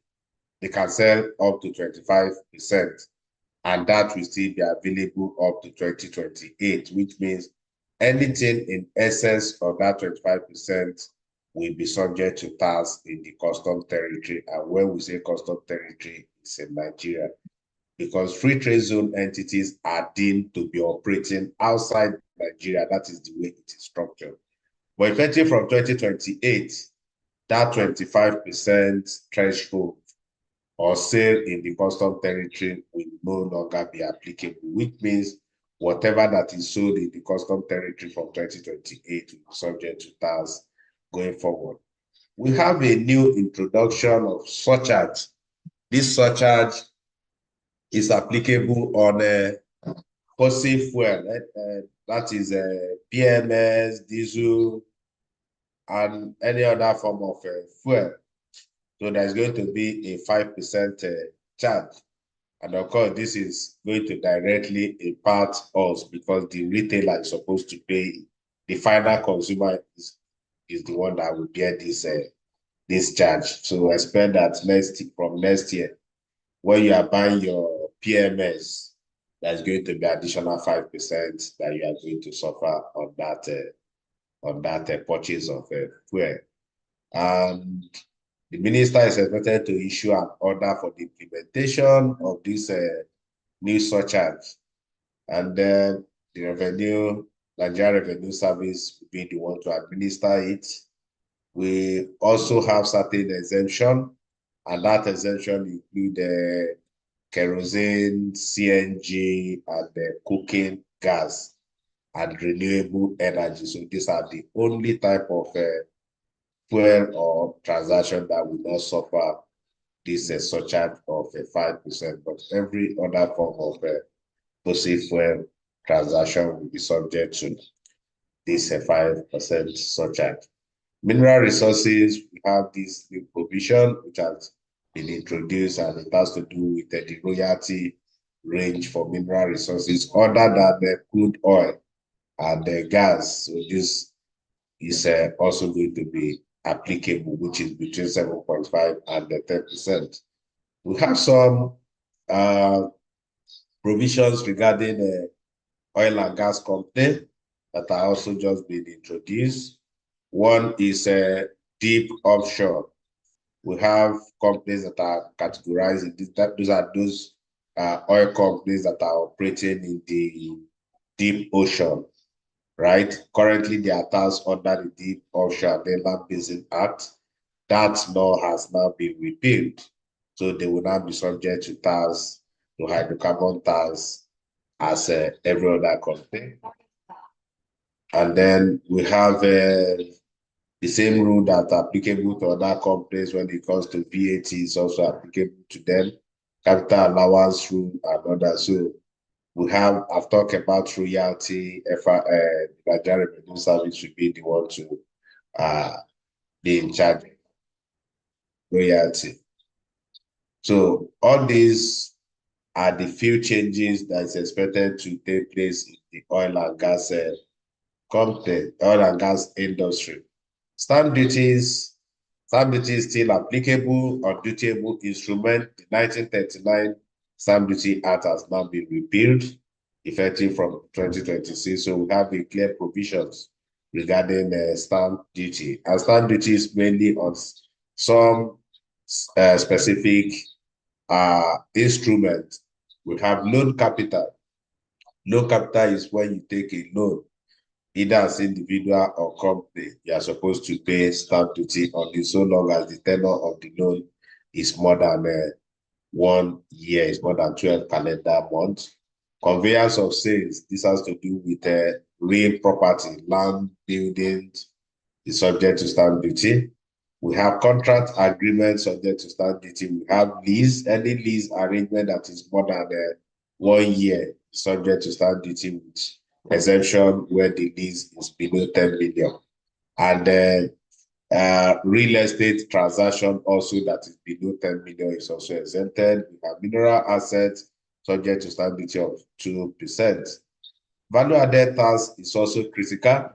they can sell up to 25%, and that will still be available up to 2028, which means anything in excess of that 25% will be subject to tax in the custom territory. And when we say custom territory, it's in Nigeria, because free trade zone entities are deemed to be operating outside Nigeria. That is the way it is structured. But effective from 2028, that 25% threshold or sale in the custom territory will no longer be applicable, which means whatever that is sold in the custom territory from 2028 will be subject to tax going forward. We have a new introduction of surcharge. This surcharge is applicable on fossil fuel, that is PMS, diesel, and any other form of fuel. So there's going to be a 5% charge. And of course, this is going to directly impact us because the retailer is supposed to pay. The final consumer is the one that will bear this charge. So expect that from next year, when you are buying your PMS, there's going to be additional 5% that you are going to suffer on that purchase of fuel. And the minister is expected to issue an order for the implementation of this new surcharge. And then the Nigeria Revenue Service will be the one to administer it. We also have certain exemption, and that exemption include kerosene, CNG, and cooking gas and renewable energy. So these are the only type of fuel or transaction that will not suffer this surcharge of 5%, but every other form of fossil fuel transaction will be subject to this 5% surcharge. Mineral resources, we have this new provision which has been introduced, and it has to do with the royalty range for mineral resources other than the crude oil and the gas. So this is also going to be applicable, which is between 7.5 and 10%. We have some provisions regarding oil and gas company that are also just being introduced. One is deep offshore. We have companies that are categorized. Those are those oil companies that are operating in the deep ocean, right? Currently, they are taxed under the Deep Offshore and Land Basin Act. That law has now been repealed. So they will now be subject to tax, to hydrocarbon tax, as every other company. And then we have the same rule that are applicable to other companies when it comes to VAT is also applicable to them. Capital allowance rule and others. So we have, I've talked about royalty, Nigeria Revenue Service should be the one to be in charge of royalty. So all these are the few changes that is expected to take place in the oil and gas company, oil and gas industry. Stamp duties is still applicable on dutiable instrument. The 1939 Stamp Duty Act has now been repealed, effective from 2026. So we have a clear provisions regarding stamp duty. And stamp duty is mainly on some specific instrument. We have loan capital. Loan capital is when you take a loan, either as individual or company. You are supposed to pay stamp duty on it so long as the tenure of the loan is more than 1 year, is more than 12 calendar months. Conveyance of sales, this has to do with real property, land, buildings, is subject to stamp duty. We have contract agreements subject to stamp duty. We have lease, any lease arrangement that is more than 1 year, subject to stamp duty, with exemption where the lease is below 10 million. And then real estate transaction also that is below 10 million is also exempted. We have mineral assets subject to stamp duty of 2%. Value added tax is also critical.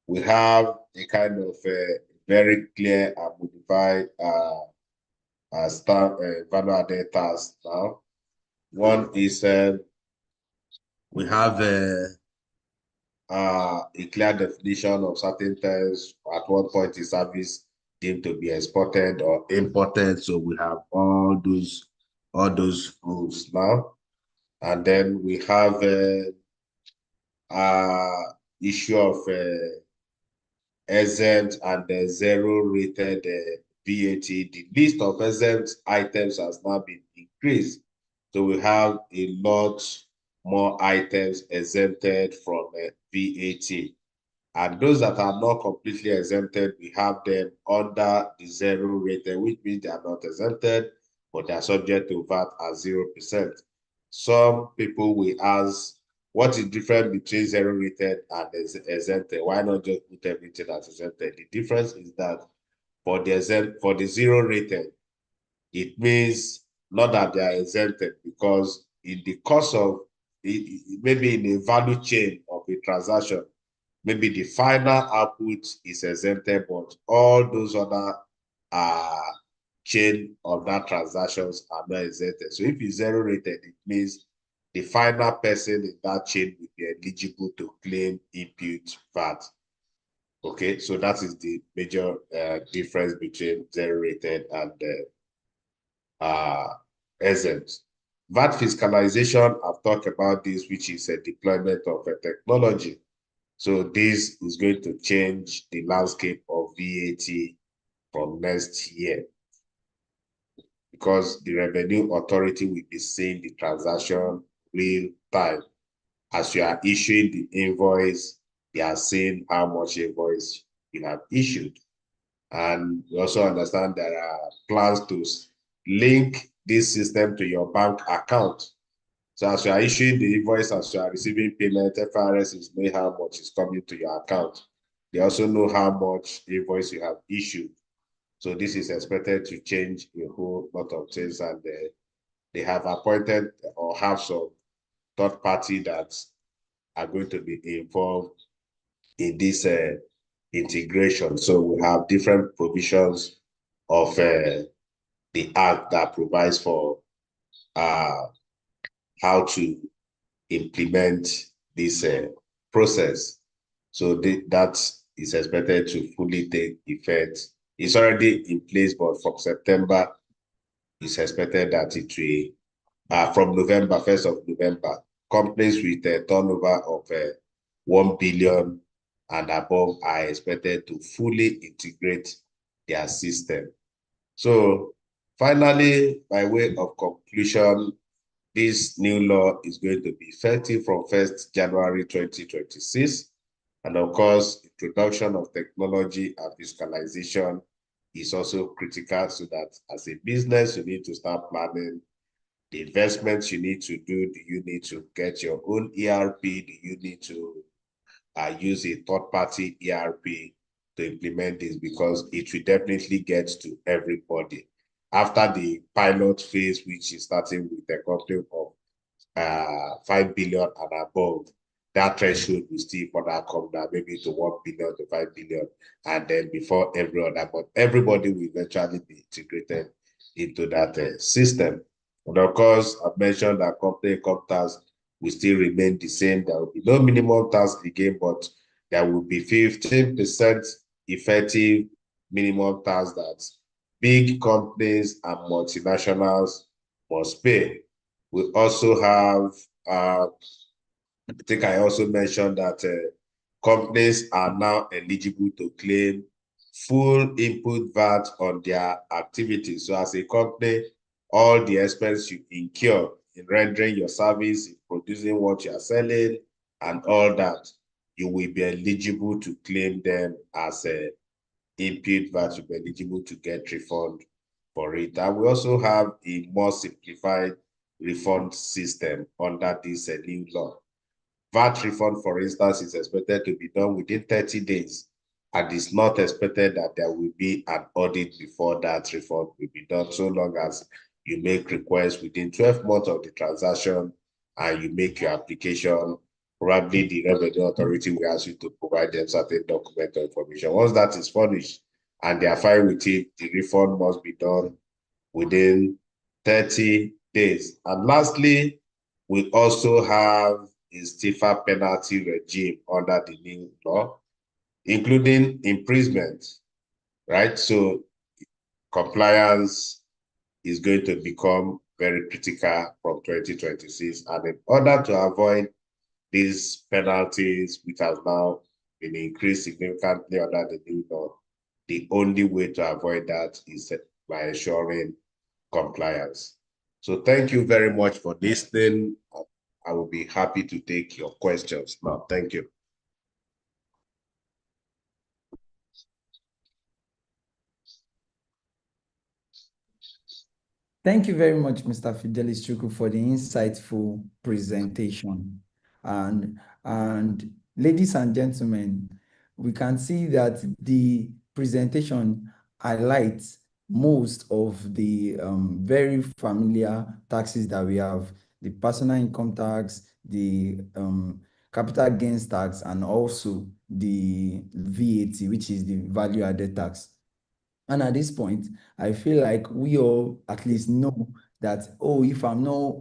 We have a kind of very clear and modified value added tax now. One is we have a clear definition of certain terms. At what point is service deemed to be exported or imported? So we have all those rules now. And then we have issue of exempt and zero rated VAT. The list of exempt items has now been increased. So we have a lot more items exempted from VAT. And those that are not completely exempted, we have them under the zero rated, which means they are not exempted, but they are subject to VAT at 0%. Some people will ask, what is different between zero rated and exempted? Why not just put everything as exempted? The difference is that for the zero rated, it means not that they are exempted, because in the course of maybe in a value chain of a transaction, maybe the final output is exempted, but all those other chain of that transactions are not exempted. So if it's zero rated, it means the final person in that chain will be eligible to claim input VAT. Okay, so that is the major difference between zero rated and exempt. VAT fiscalization, I've talked about this, which is a deployment of a technology. So this is going to change the landscape of VAT from next year, because the revenue authority will be seeing the transaction real time. As you are issuing the invoice, they are seeing how much invoice you have issued. And we also understand there are plans to link this system to your bank account. So as you are issuing the invoice, as you are receiving payment, FRS is knowing how much is coming to your account. They also know how much invoice you have issued. So this is expected to change a whole lot of things, and they have appointed or have some third party that are going to be involved in this integration. So we have different provisions of the act that provides for how to implement this process. So that is expected to fully take effect. It's already in place, but from September, it's expected that it will, from November, 1st of November, companies with a turnover of 1 billion and above are expected to fully integrate their system. So finally, by way of conclusion, this new law is going to be effective from 1st January 2026. And of course, introduction of technology and fiscalization is also critical, so that as a business, you need to start planning the investments you need to do. Do you need to get your own ERP? Do you need to use a third-party ERP to implement this? Because it will definitely get to everybody. After the pilot phase, which is starting with a company of 5 billion and above, that threshold will still further come down, maybe to 1 billion to 5 billion, and then before every other, but everybody will eventually be integrated into that system. And of course, I've mentioned that company income tax will still remain the same. There will be no minimum tax again, but there will be 15% effective minimum tax that big companies and multinationals must pay. We also have, I think I also mentioned that companies are now eligible to claim full input VAT on their activities. So as a company, all the expense you incur in rendering your service, in producing what you are selling, and all that, you will be eligible to claim them as a input VAT. You'll be eligible to get refund for it. And we also have a more simplified refund system under this new law. VAT refund, for instance, is expected to be done within 30 days, and it's not expected that there will be an audit before that refund will be done, so long as you make requests within 12 months of the transaction and you make your application. Probably the revenue authority will ask you to provide them certain document or information. Once that is furnished and they are fine with it, the refund must be done within 30 days. And lastly, we also have a stiffer penalty regime under the new law, including imprisonment, right? So compliance is going to become very critical from 2026. And in order to avoid these penalties, which have now been increased significantly under the new law, the only way to avoid that is by ensuring compliance. So thank you very much for listening. I will be happy to take your questions now. Thank you. Thank you very much, Mr. Fidelis Chuku, for the insightful presentation. And ladies and gentlemen, we can see that the presentation highlights most of the very familiar taxes that we have: the personal income tax, the capital gains tax, and also the VAT, which is the value added tax. And at this point, I feel like we all at least know that, oh, if I'm not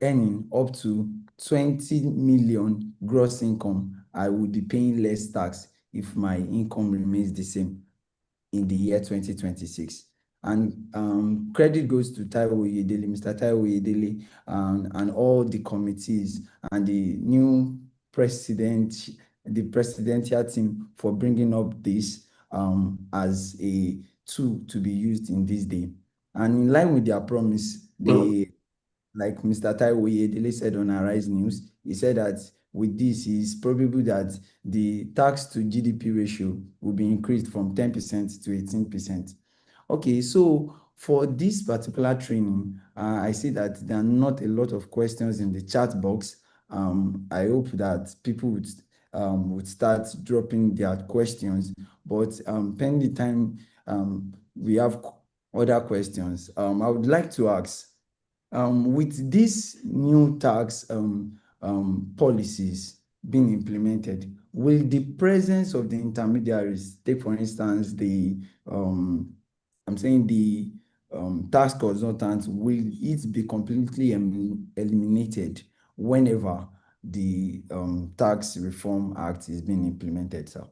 earning up to 20 million gross income, I would be paying less tax if my income remains the same in the year 2026. And credit goes to Taiwo Oyedele, Mr. Taiwo Oyedele, and all the committees and the new president, the presidential team for bringing up this as a tool to be used in this day. And in line with their promise, they, like Mr. Taiwo Oyedele said on Arise News, he said that with this, it's probable that the tax to GDP ratio will be increased from 10% to 18%. Okay, so for this particular training, I see that there are not a lot of questions in the chat box. I hope that people would start dropping their questions, but pending the time we have other questions. I would like to ask, with these new tax policies being implemented, will the presence of the intermediaries, take for instance I'm saying the tax consultants, will it be completely eliminated whenever the Tax Reform Act is being implemented, sir?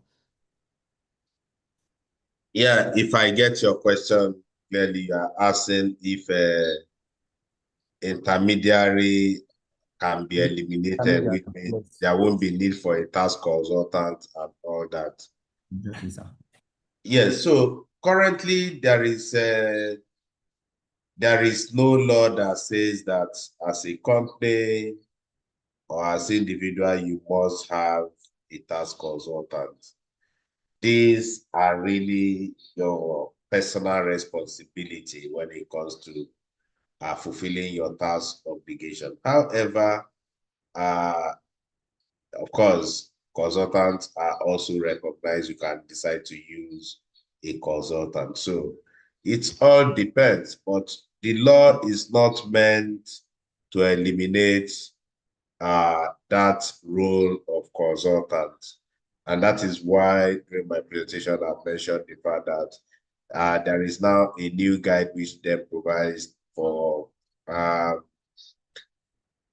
Yeah, if I get your question clearly, you are asking if intermediary can be The eliminated, intermediary, which means yes, there won't be need for a tax consultant and all that. exactly, sir. Yes, so currently there is no law that says that as a company or as individual you must have a tax consultant. These are really your personal responsibility when it comes to fulfilling your tax obligation. However, uh, of course, consultants are also recognized. You can decide to use a consultant. So it all depends, but the law is not meant to eliminate that role of consultant. And that is why during my presentation, I mentioned the fact that there is now a new guide which then uh,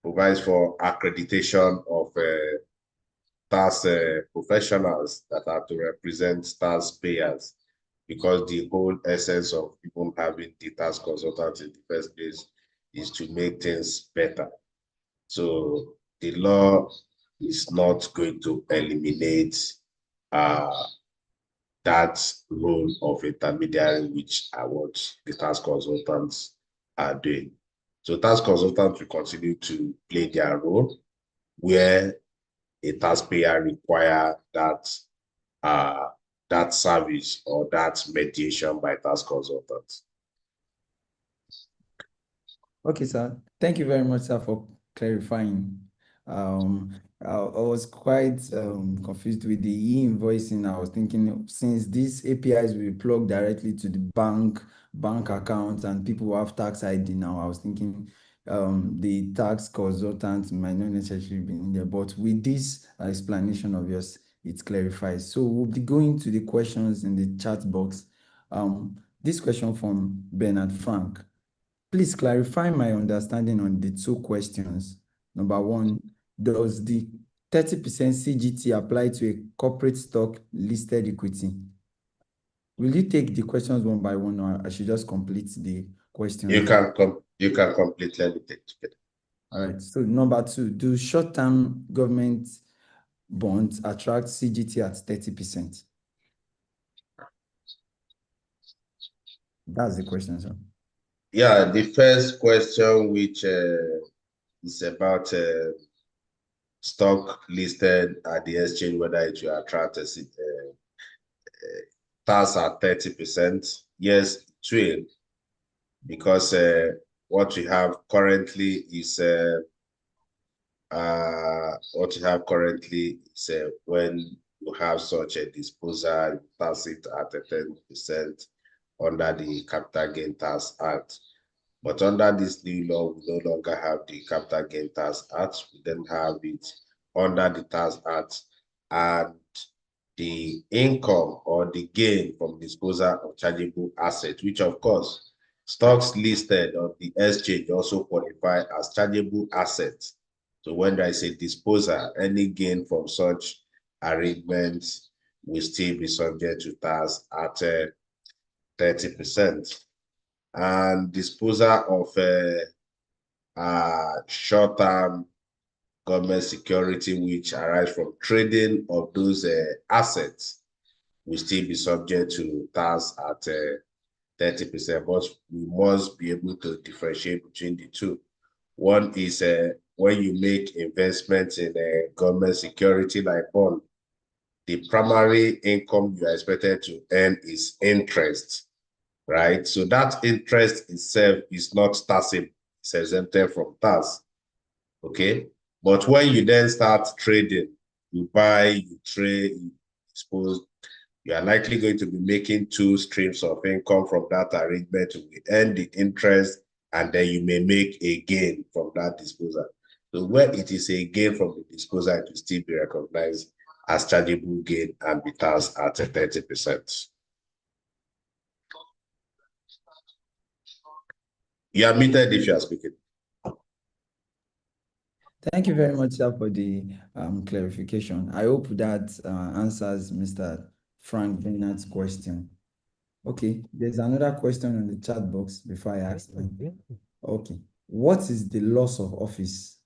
provides for accreditation of tax professionals that are to represent taxpayers, because the whole essence of even having the tax consultant in the first place is to make things better. So the law is not going to eliminate uh, that role of intermediary, which are what the tax consultants are doing. So tax consultants will continue to play their role where a taxpayer require uh, that service or that mediation by tax consultants. Okay, sir. Thank you very much, sir, for clarifying. I was quite confused with the e-invoicing. I was thinking, since these APIs will plug directly to the bank accounts and people who have tax ID now, I was thinking the tax consultant might not necessarily be in there. But with this explanation of yours, it clarifies. So we'll be going to the questions in the chat box. This question from Bernard Frank. Please clarify my understanding on the two questions. Number one, does the 30% CGT apply to a corporate stock listed equity? Will you take the questions one by one, or I should just complete the questions there? You can complete. Let me take together. All right. So number two, do short-term government bonds attract CGT at 30%? That's the question, sir. Yeah, the first question, which is about stock listed at the exchange, whether it will attract a tax at 30%. Yes, it will, because what we have currently is when you have such a disposal, you tax it at a 10% under the Capital Gain Tax Act. But under this new law, we no longer have the Capital Gain Tax Act. We then have it under the Tax Act, and the income or the gain from disposal of chargeable assets, which of course stocks listed on the exchange also qualify as chargeable assets. So when there is a disposal, any gain from such arrangements will still be subject to tax at 30%. And disposal of short-term government security which arise from trading of those assets will still be subject to tax at 30%, but we must be able to differentiate between the two. One is when you make investments in government security like bond, the primary income you are expected to earn is interest, right? So that interest itself is not taxable, it's exempted from tax, okay? But when you then start trading, you buy, you trade, you dispose, you are likely going to be making two streams of income from that arrangement. You will earn the interest, and then you may make a gain from that disposal. So where it is a gain from the disposal, it will still be recognized as chargeable gain and be taxed at 30%. You are muted if you are speaking. Thank you very much, sir, for the clarification. I hope that answers Mr. Frank Bernard's question. Okay, there's another question on the chat box before I ask them. Okay, what is the loss of office?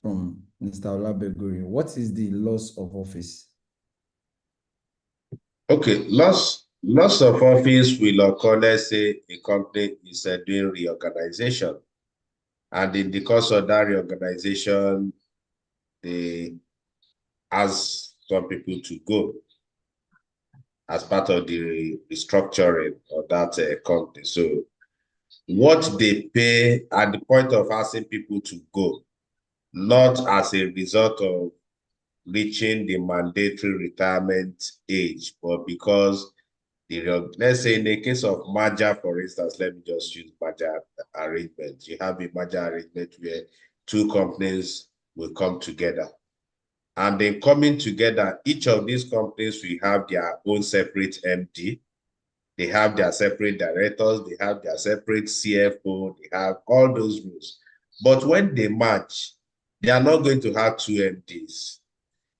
From Mr. Olabeguri, what is the loss of office? Okay, loss of office will occur, let's say a company is doing reorganization, and in the course of that reorganization, they ask some people to go as part of the restructuring of that company. So what they pay at the point of asking people to go, not as a result of reaching the mandatory retirement age, but because let's say in the case of merger, for instance, let me just use merger arrangement. You have a merger arrangement where two companies will come together. And then coming together, each of these companies will have their own separate MD. They have their separate directors. They have their separate CFO. They have all those rules. But when they merge, they are not going to have two MDs.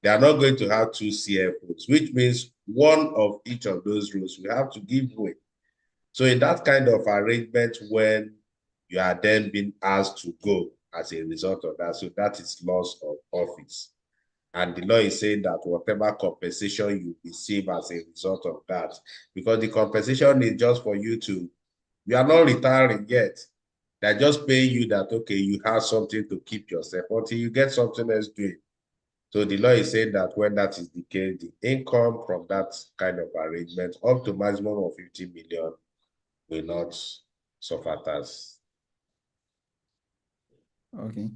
They are not going to have two CFOs, which means one of each of those rules will have to give way. So in that kind of arrangement, when you are then being asked to go as a result of that, so that is loss of office. And the law is saying that whatever compensation you receive as a result of that, because the compensation is just for you are not retiring yet. They're just paying you that, okay, you have something to keep yourself until you get something else doing. So the law is saying that when that is the case, the income from that kind of arrangement up to maximum of 50 million will not suffer tax. Okay.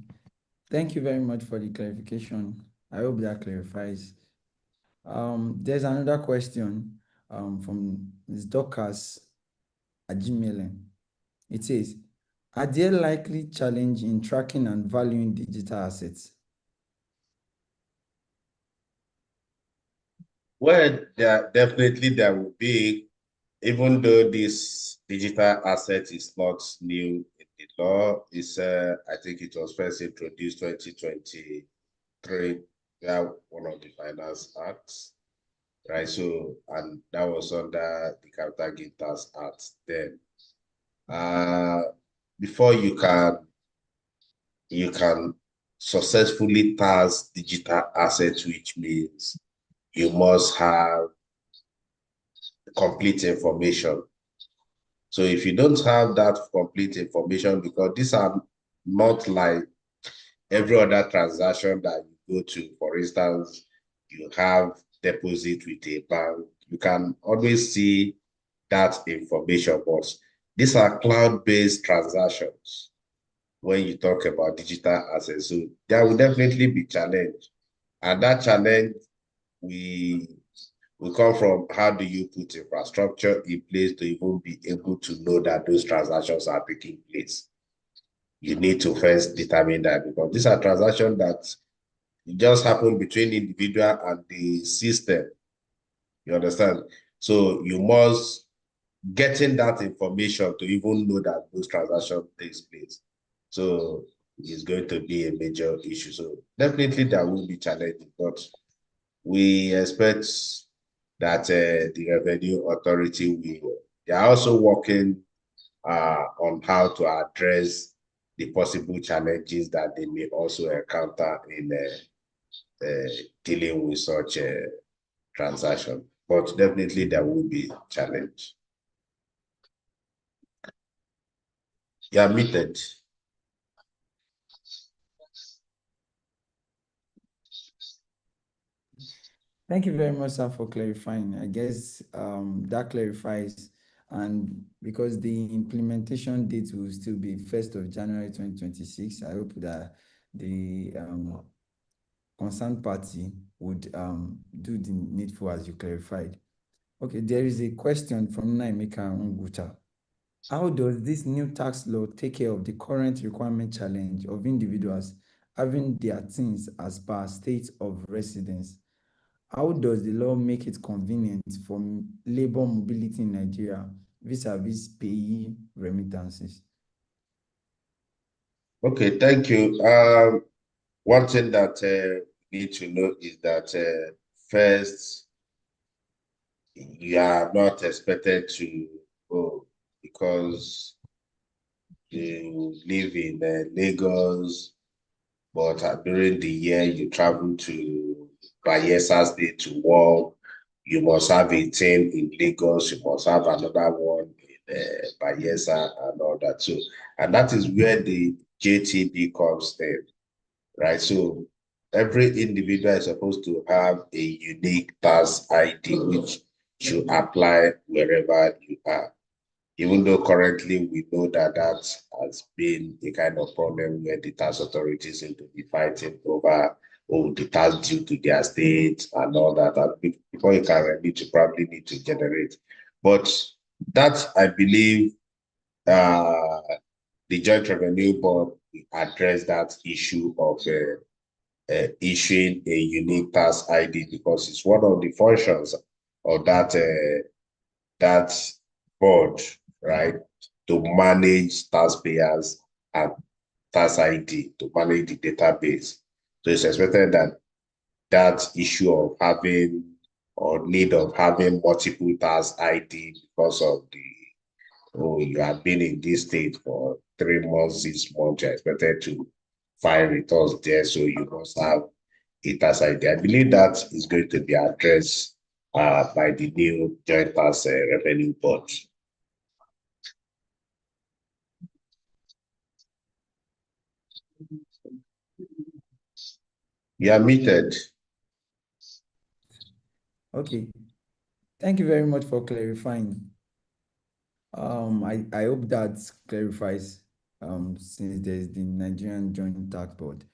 Thank you very much for the clarification. I hope that clarifies. There's another question from Ms. Dorcas Ajimele. It says, are there likely challenge in tracking and valuing digital assets? Well, there will be, even though this digital asset is not new in the law. It's I think it was first introduced 2023. Yeah, one of the finance acts, right? So, and that was under the Capital Gain Tax Act then. Before you can successfully tax digital assets, which means you must have complete information. So if you don't have that complete information, because these are not like every other transaction that you go to, for instance, you have deposit with a bank, you can always see that information, but These are cloud-based transactions. When you talk about digital assets, so there will definitely be challenge, and that challenge we will come from how do you put infrastructure in place to even be able to know that those transactions are taking place. You need to first determine that, because these are transactions that just happen between individual and the system. You understand? So you must getting that information to even know that those transactions takes place. So it's going to be a major issue. So definitely there will be challenging, but we expect that the revenue authority will. They are also working on how to address the possible challenges that they may also encounter in dealing with such a transaction. But definitely there will be challenge. You are muted. Thank you very much, sir, for clarifying. I guess that clarifies, and because the implementation date will still be 1st of January 2026, I hope that the concerned party would do the needful as you clarified. Okay, there is a question from Naimika Nguta. How does this new tax law take care of the current requirement challenge of individuals having their things as per state of residence? How does the law make it convenient for labor mobility in Nigeria vis-a-vis payee remittances? Okay, thank you. One thing that we need to know is that first, you are not expected to go because you live in Lagos, but during the year you travel to Bayelsa State to work. You must have a team in Lagos. You must have another one in Bayelsa and all that too. And that is where the JTB comes in, right? So every individual is supposed to have a unique tax ID, which should apply wherever you are. Even though currently we know that that has been a kind of problem where the tax authorities seem to be fighting over, oh, the tax due to their state and all that. And before you can remit, you probably need to generate. But that, I believe, uh, the Joint Revenue Board addressed that issue of issuing a unique tax ID, because it's one of the functions of that board, right, to manage taxpayers and tax ID, to manage the database. So it's expected that that issue of having or need of having multiple tax ID because of the, oh, you have been in this state for 3 months, 6 months, you're expected to file returns there, so you must have a tax ID. I believe that is going to be addressed by the new Joint Tax Revenue Board. You are muted. Okay, thank you very much for clarifying. I hope that clarifies since there's the Nigerian Joint Tax Board.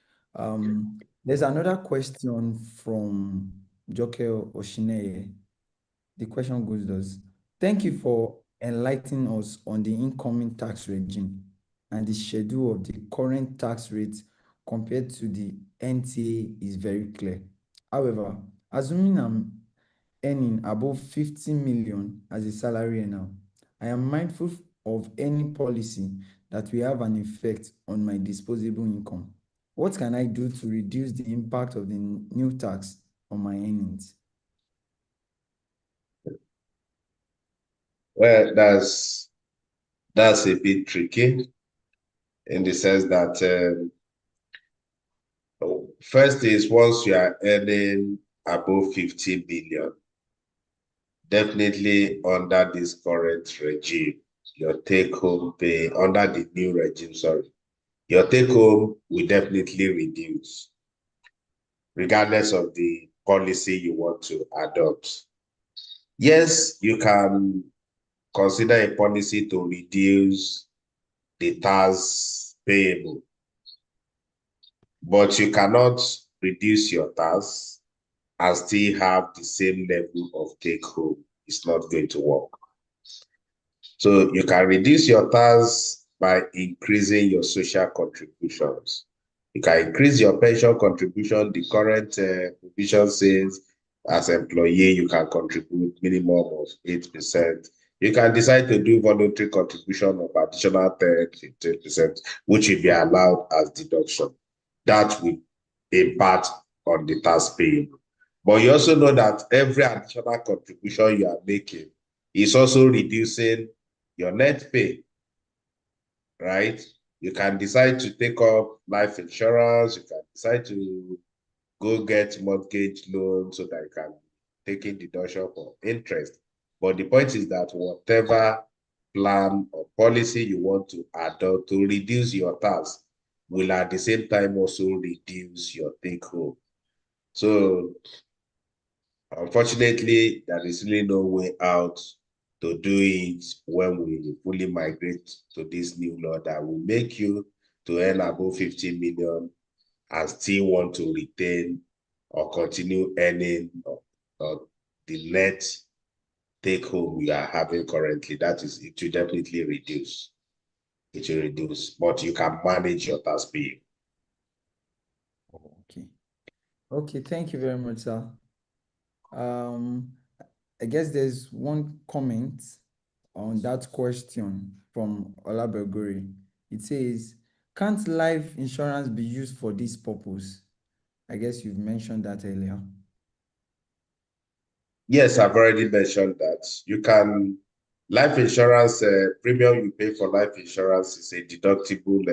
There's another question from Joke Oshineye. The question goes thus: thank you for enlightening us on the incoming tax regime and the schedule of the current tax rates compared to the NTA is very clear. However, assuming I'm earning above 50 million as a salary earner, I am mindful of any policy that will have an effect on my disposable income. What can I do to reduce the impact of the new tax on my earnings? Well, that's a bit tricky in the sense that first is once you are earning above 50 million, definitely under this current regime, your take home pay, under the new regime, sorry, your take home will definitely reduce, regardless of the policy you want to adopt. Yes, you can consider a policy to reduce the tax payable, but you cannot reduce your tax and still have the same level of take home. It's not going to work. So you can reduce your tax by increasing your social contributions. You can increase your pension contribution. The current provision says as employee, you can contribute minimum of 8%. You can decide to do voluntary contribution of additional 10, 15%, which will be allowed as deduction. That will impact on the tax payable. But you also know that every additional contribution you are making is also reducing your net pay, right? You can decide to take up life insurance. You can decide to go get mortgage loan so that you can take in deduction for interest. But the point is that whatever plan or policy you want to adopt to reduce your tax will at the same time also reduce your take home. So unfortunately, there is really no way out to do it when we fully migrate to this new law that will make you to earn above 50 million and still want to retain or continue earning the net take home you are having currently. That is, it will definitely reduce. It will reduce, but you can manage your tax bill. Okay. Okay, thank you very much, sir. I guess there's one comment on that question from Olabegori. It says, can't life insurance be used for this purpose? I guess you've mentioned that earlier. Yes, I've already mentioned that. You can, life insurance, premium you pay for life insurance is a deductible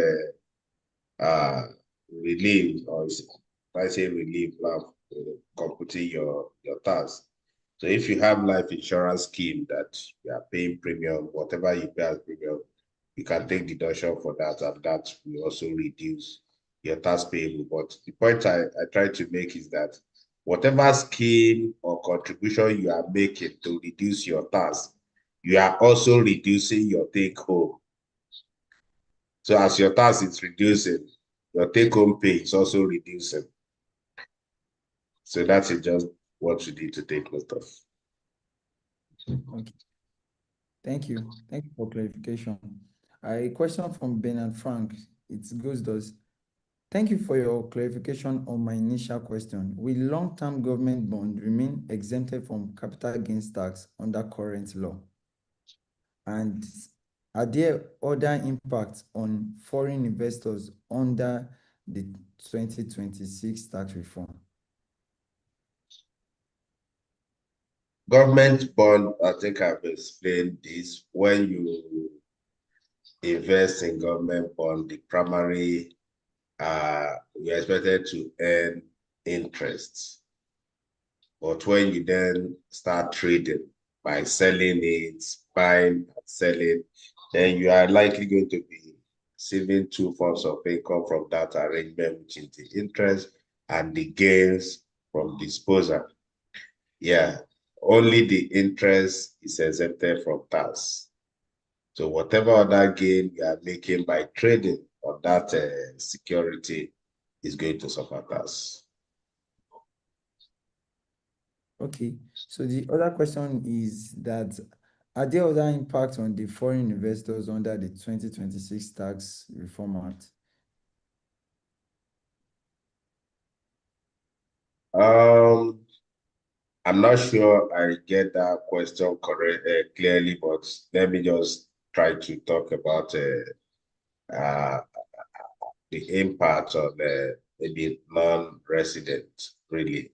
relief, or I say relief now, computing your tax. So if you have life insurance scheme that you are paying premium, whatever you pay as premium, you can take deduction for that, and that will also reduce your tax payable. But the point I try to make is that whatever scheme or contribution you are making to reduce your tax, you are also reducing your take home. So as your tax is reducing, your take home pay is also reducing. So that's just what you need to take note of. Okay. Thank you. Thank you for clarification. A question from Bernard Frank. It goes thus. Thank you for your clarification on my initial question. Will long-term government bond remain exempted from capital gains tax under current law? And are there other impacts on foreign investors under the 2026 tax reform? Government bond, I think I've explained this. When you invest in government bond, the primary, you're expected to earn interest. But when you then start trading by selling it, buying and selling, then you are likely going to be receiving two forms of income from that arrangement, which is the interest and the gains from disposal. Yeah, only the interest is exempted from tax. So whatever other gain you are making by trading on that security is going to suffer tax. Okay, so the other question is that are there other impacts on the foreign investors under the 2026 Tax Reform Act? I'm not sure I get that question correct clearly, but let me just try to talk about uh, the impact on maybe non-resident, really.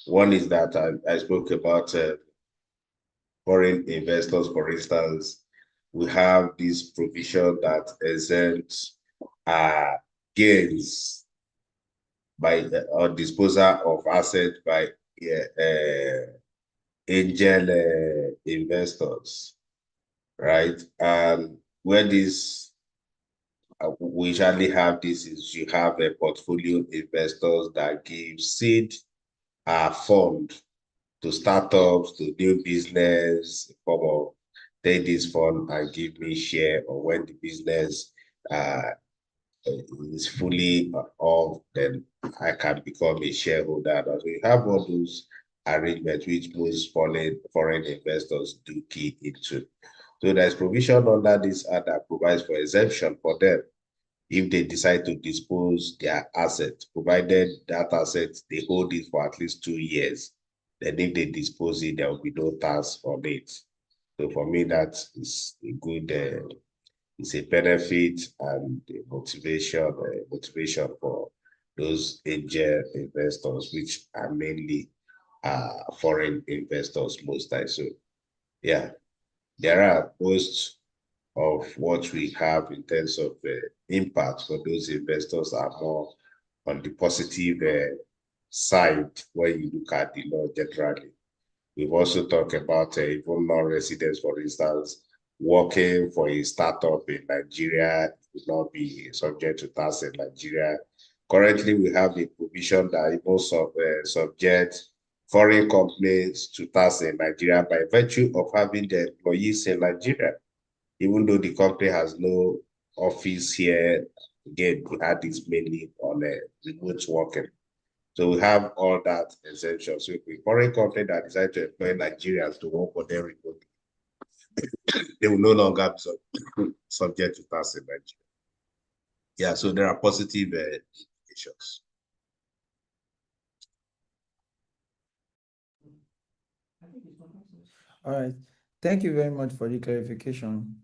One is that I spoke about foreign investors, for instance. We have this provision that exempts gains by or disposal of assets by angel investors, right? And where this we usually have this is you have a portfolio investors that give seed fund to startups, to new business, form of take this fund and give me share, or when the business is fully off, then I can become a shareholder. So you have all those arrangements which most foreign investors do key into. So there's provision under this act that provides for exemption for them if they decide to dispose their assets, provided that asset they hold it for at least 2 years. Then if they dispose it, there will be no tax on it. So for me, that is a good, it's a benefit and a motivation for those angel investors, which are mainly foreign investors most times. So yeah, there are most of what we have in terms of impact for those investors are more on the positive side when you look at the law generally. We've also talked about even non-residents, for instance, working for a startup in Nigeria will not be subject to tax in Nigeria. Currently, we have a provision that even subject foreign companies to tax in Nigeria by virtue of having their employees in Nigeria, even though the company has no office here. Again, we had this mainly on remote working. So we have all that exemption. So if a foreign company that decide to employ Nigerians to work for them remotely, they will no longer be subject to tax in Nigeria. Yeah, so there are positive implications. All right. Thank you very much for the clarification.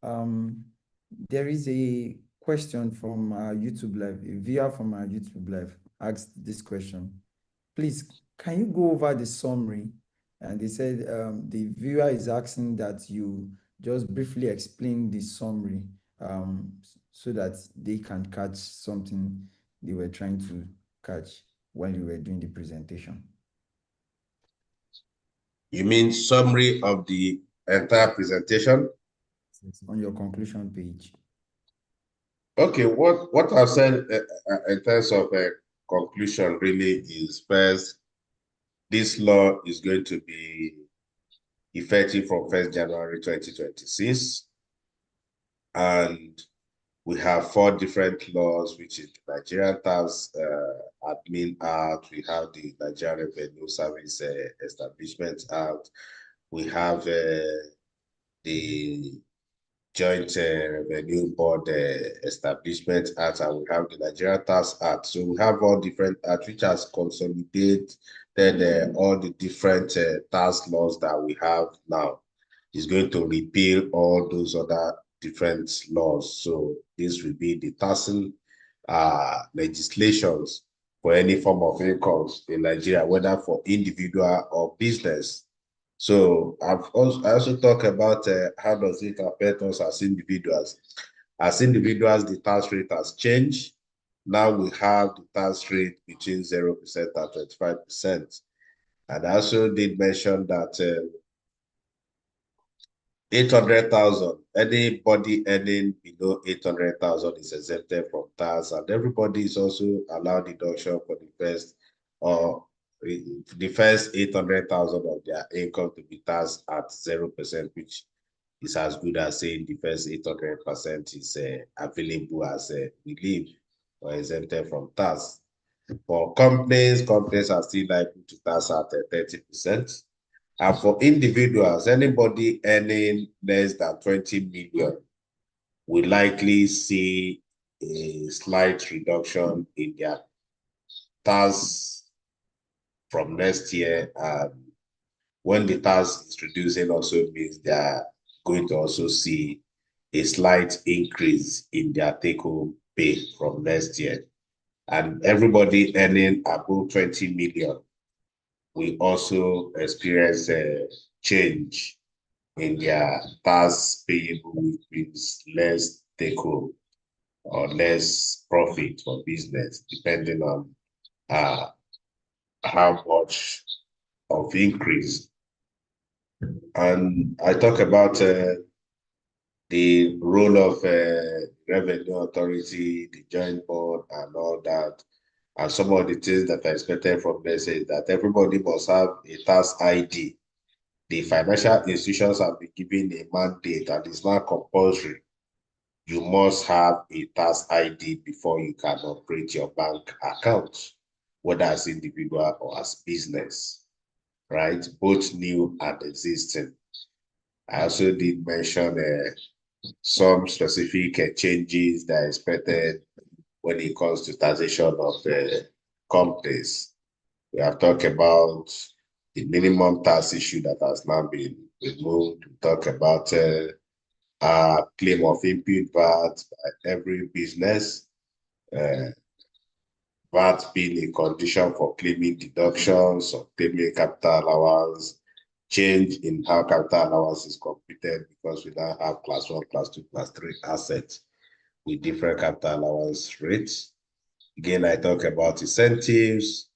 There is a question from our YouTube Live. A viewer from our YouTube Live asked this question. Please, can you go over the summary? And they said the viewer is asking that you just briefly explain the summary so that they can catch something they were trying to catch while you were doing the presentation. You mean summary of the entire presentation? On your conclusion page. Okay, what I've said in terms of a conclusion really is, first, this law is going to be effective from 1st January 2026. And we have 4 different laws, which is the Nigerian Tax Admin Act, we have the Nigerian Revenue Service Establishment Act, we have the Joint Revenue Board Establishment Act, and we have the Nigerian Tax Act. So we have all different acts which has consolidated all the different tax laws that we have now. It's going to repeal all those other different laws. So this will be the taxing legislations for any form of incomes in Nigeria, whether for individual or business. So I also talk about how does it affect us as individuals. As individuals, the tax rate has changed. Now we have the tax rate between 0% and 25%. And I also did mention that 800,000, anybody earning below 800,000 is exempted from tax, and everybody is also allowed deduction for the first 800,000 of their income to be taxed at 0%, which is as good as saying the first 800% is available as relief or exempted from tax. For companies are still liable to tax at 30%. And for individuals, anybody earning less than 20 million will likely see a slight reduction in their tax from next year. And when the tax is reducing, also means they are going to also see a slight increase in their take-home pay from next year. And everybody earning above 20 million will also experience a change in their tax payable, which means less take home or less profit for business, depending on how much of increase. And I talk about the role of revenue authority, the joint board, and all that. And some of the things that are expected from this is that everybody must have a tax ID The financial institutions have been given a mandate and it's now compulsory. You must have a tax ID before you can operate your bank account, whether as individual or as business, right? Both new and existing. I also did mention some specific changes that are expected when it comes to taxation of companies. We have talked about the minimum tax issue that has now been removed. We talk about claim of input VAT by every business, uh, VAT being a condition for claiming deductions or claiming capital allowance, change in how capital allowance is computed because we now have class 1, class 2, class 3 assets with different capital allowance rates. Again, I talk about incentives,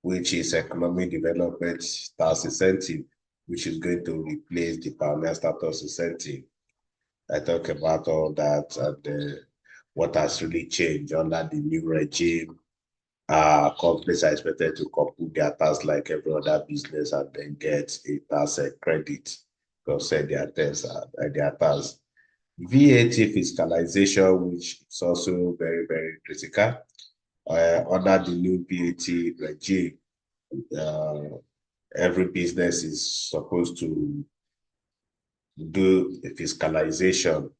which is economic development tax incentive, which is going to replace the pioneer status incentive. I talk about all that and what has really changed under the new regime. Companies are expected to compute their tax like every other business and then get a tax credit to offset their tax. VAT fiscalization, which is also very, very critical. Under the new VAT regime, every business is supposed to do a fiscalization,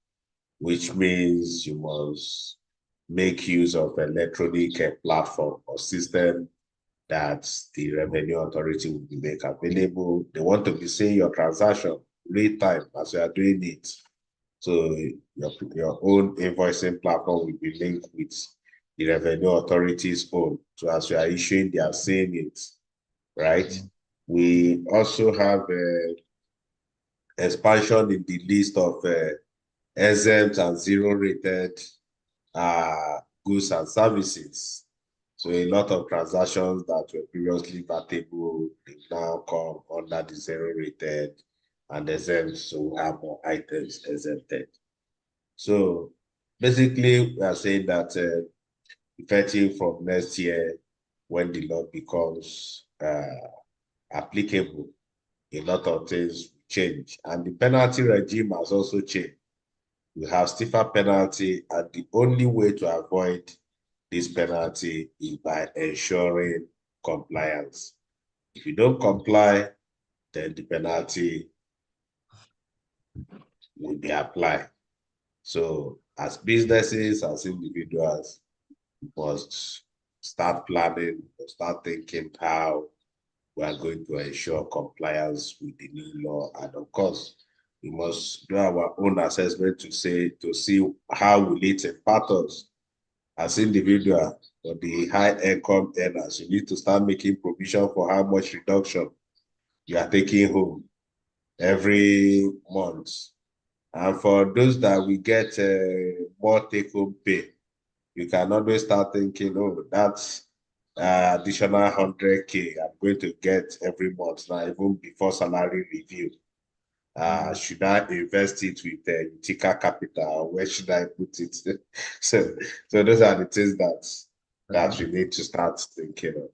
which means you must make use of electronic platform or system that the revenue authority will be make available. They want to be seeing your transaction real time as you are doing it. So your own invoicing platform will be linked with the revenue authority's own. So as you are issuing, they are seeing it, right? We also have expansion in the list of exempt and zero-rated goods and services. So a lot of transactions that were previously vatable now come under the zero-rated and exempt, so we have more items exempted. So basically, we are saying that effective from next year, when the law becomes applicable, a lot of things change. And the penalty regime has also changed. We have stiffer penalty, and the only way to avoid this penalty is by ensuring compliance. If you don't comply, then the penalty will be applied. So as businesses, as individuals, we must start planning, start thinking how we are going to ensure compliance with the new law. And of course, we must do our own assessment to see how will it impact us as individual. For the high income earners, you need to start making provision for how much reduction you are taking home every month. And for those that we get more take-home pay, you can always start thinking, oh, that's additional 100K I'm going to get every month now, even before salary review. Should I invest it with Utica capital? Where should I put it? so those are the things that we need to start thinking of.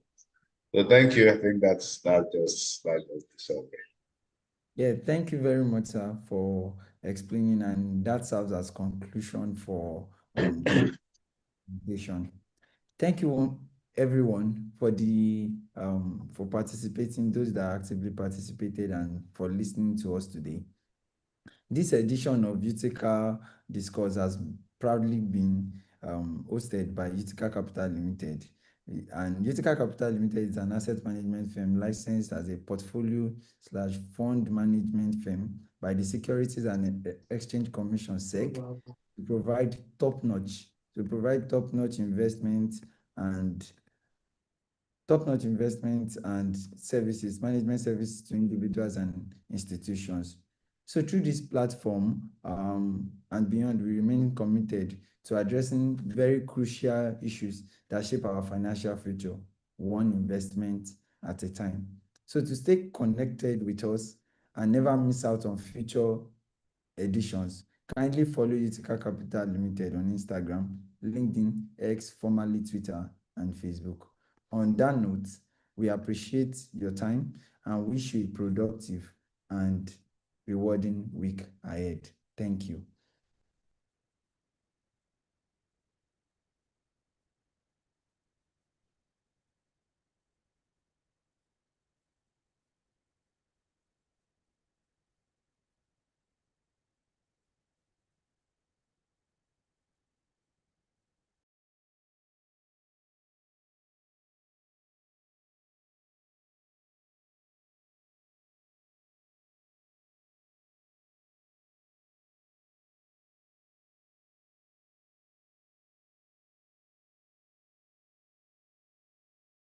So thank you. I think that's just the summary. Yeah, thank you very much, sir, for explaining, and that serves as conclusion for this presentation. Thank you, everyone, for participating, those that actively participated, and for listening to us today. This edition of Utica Discourse has proudly been hosted by Utica Capital Limited. And Utica Capital Limited is an asset management firm licensed as a portfolio/fund management firm by the Securities and Exchange Commission (SEC) to provide top-notch investment and services, management services to individuals and institutions. So through this platform and beyond, we remain committed to addressing very crucial issues that shape our financial future, one investment at a time. So to stay connected with us and never miss out on future editions, kindly follow Utica Capital Limited on Instagram, LinkedIn, X, formerly Twitter, and Facebook. On that note, we appreciate your time and wish you a productive and rewarding week ahead. Thank you.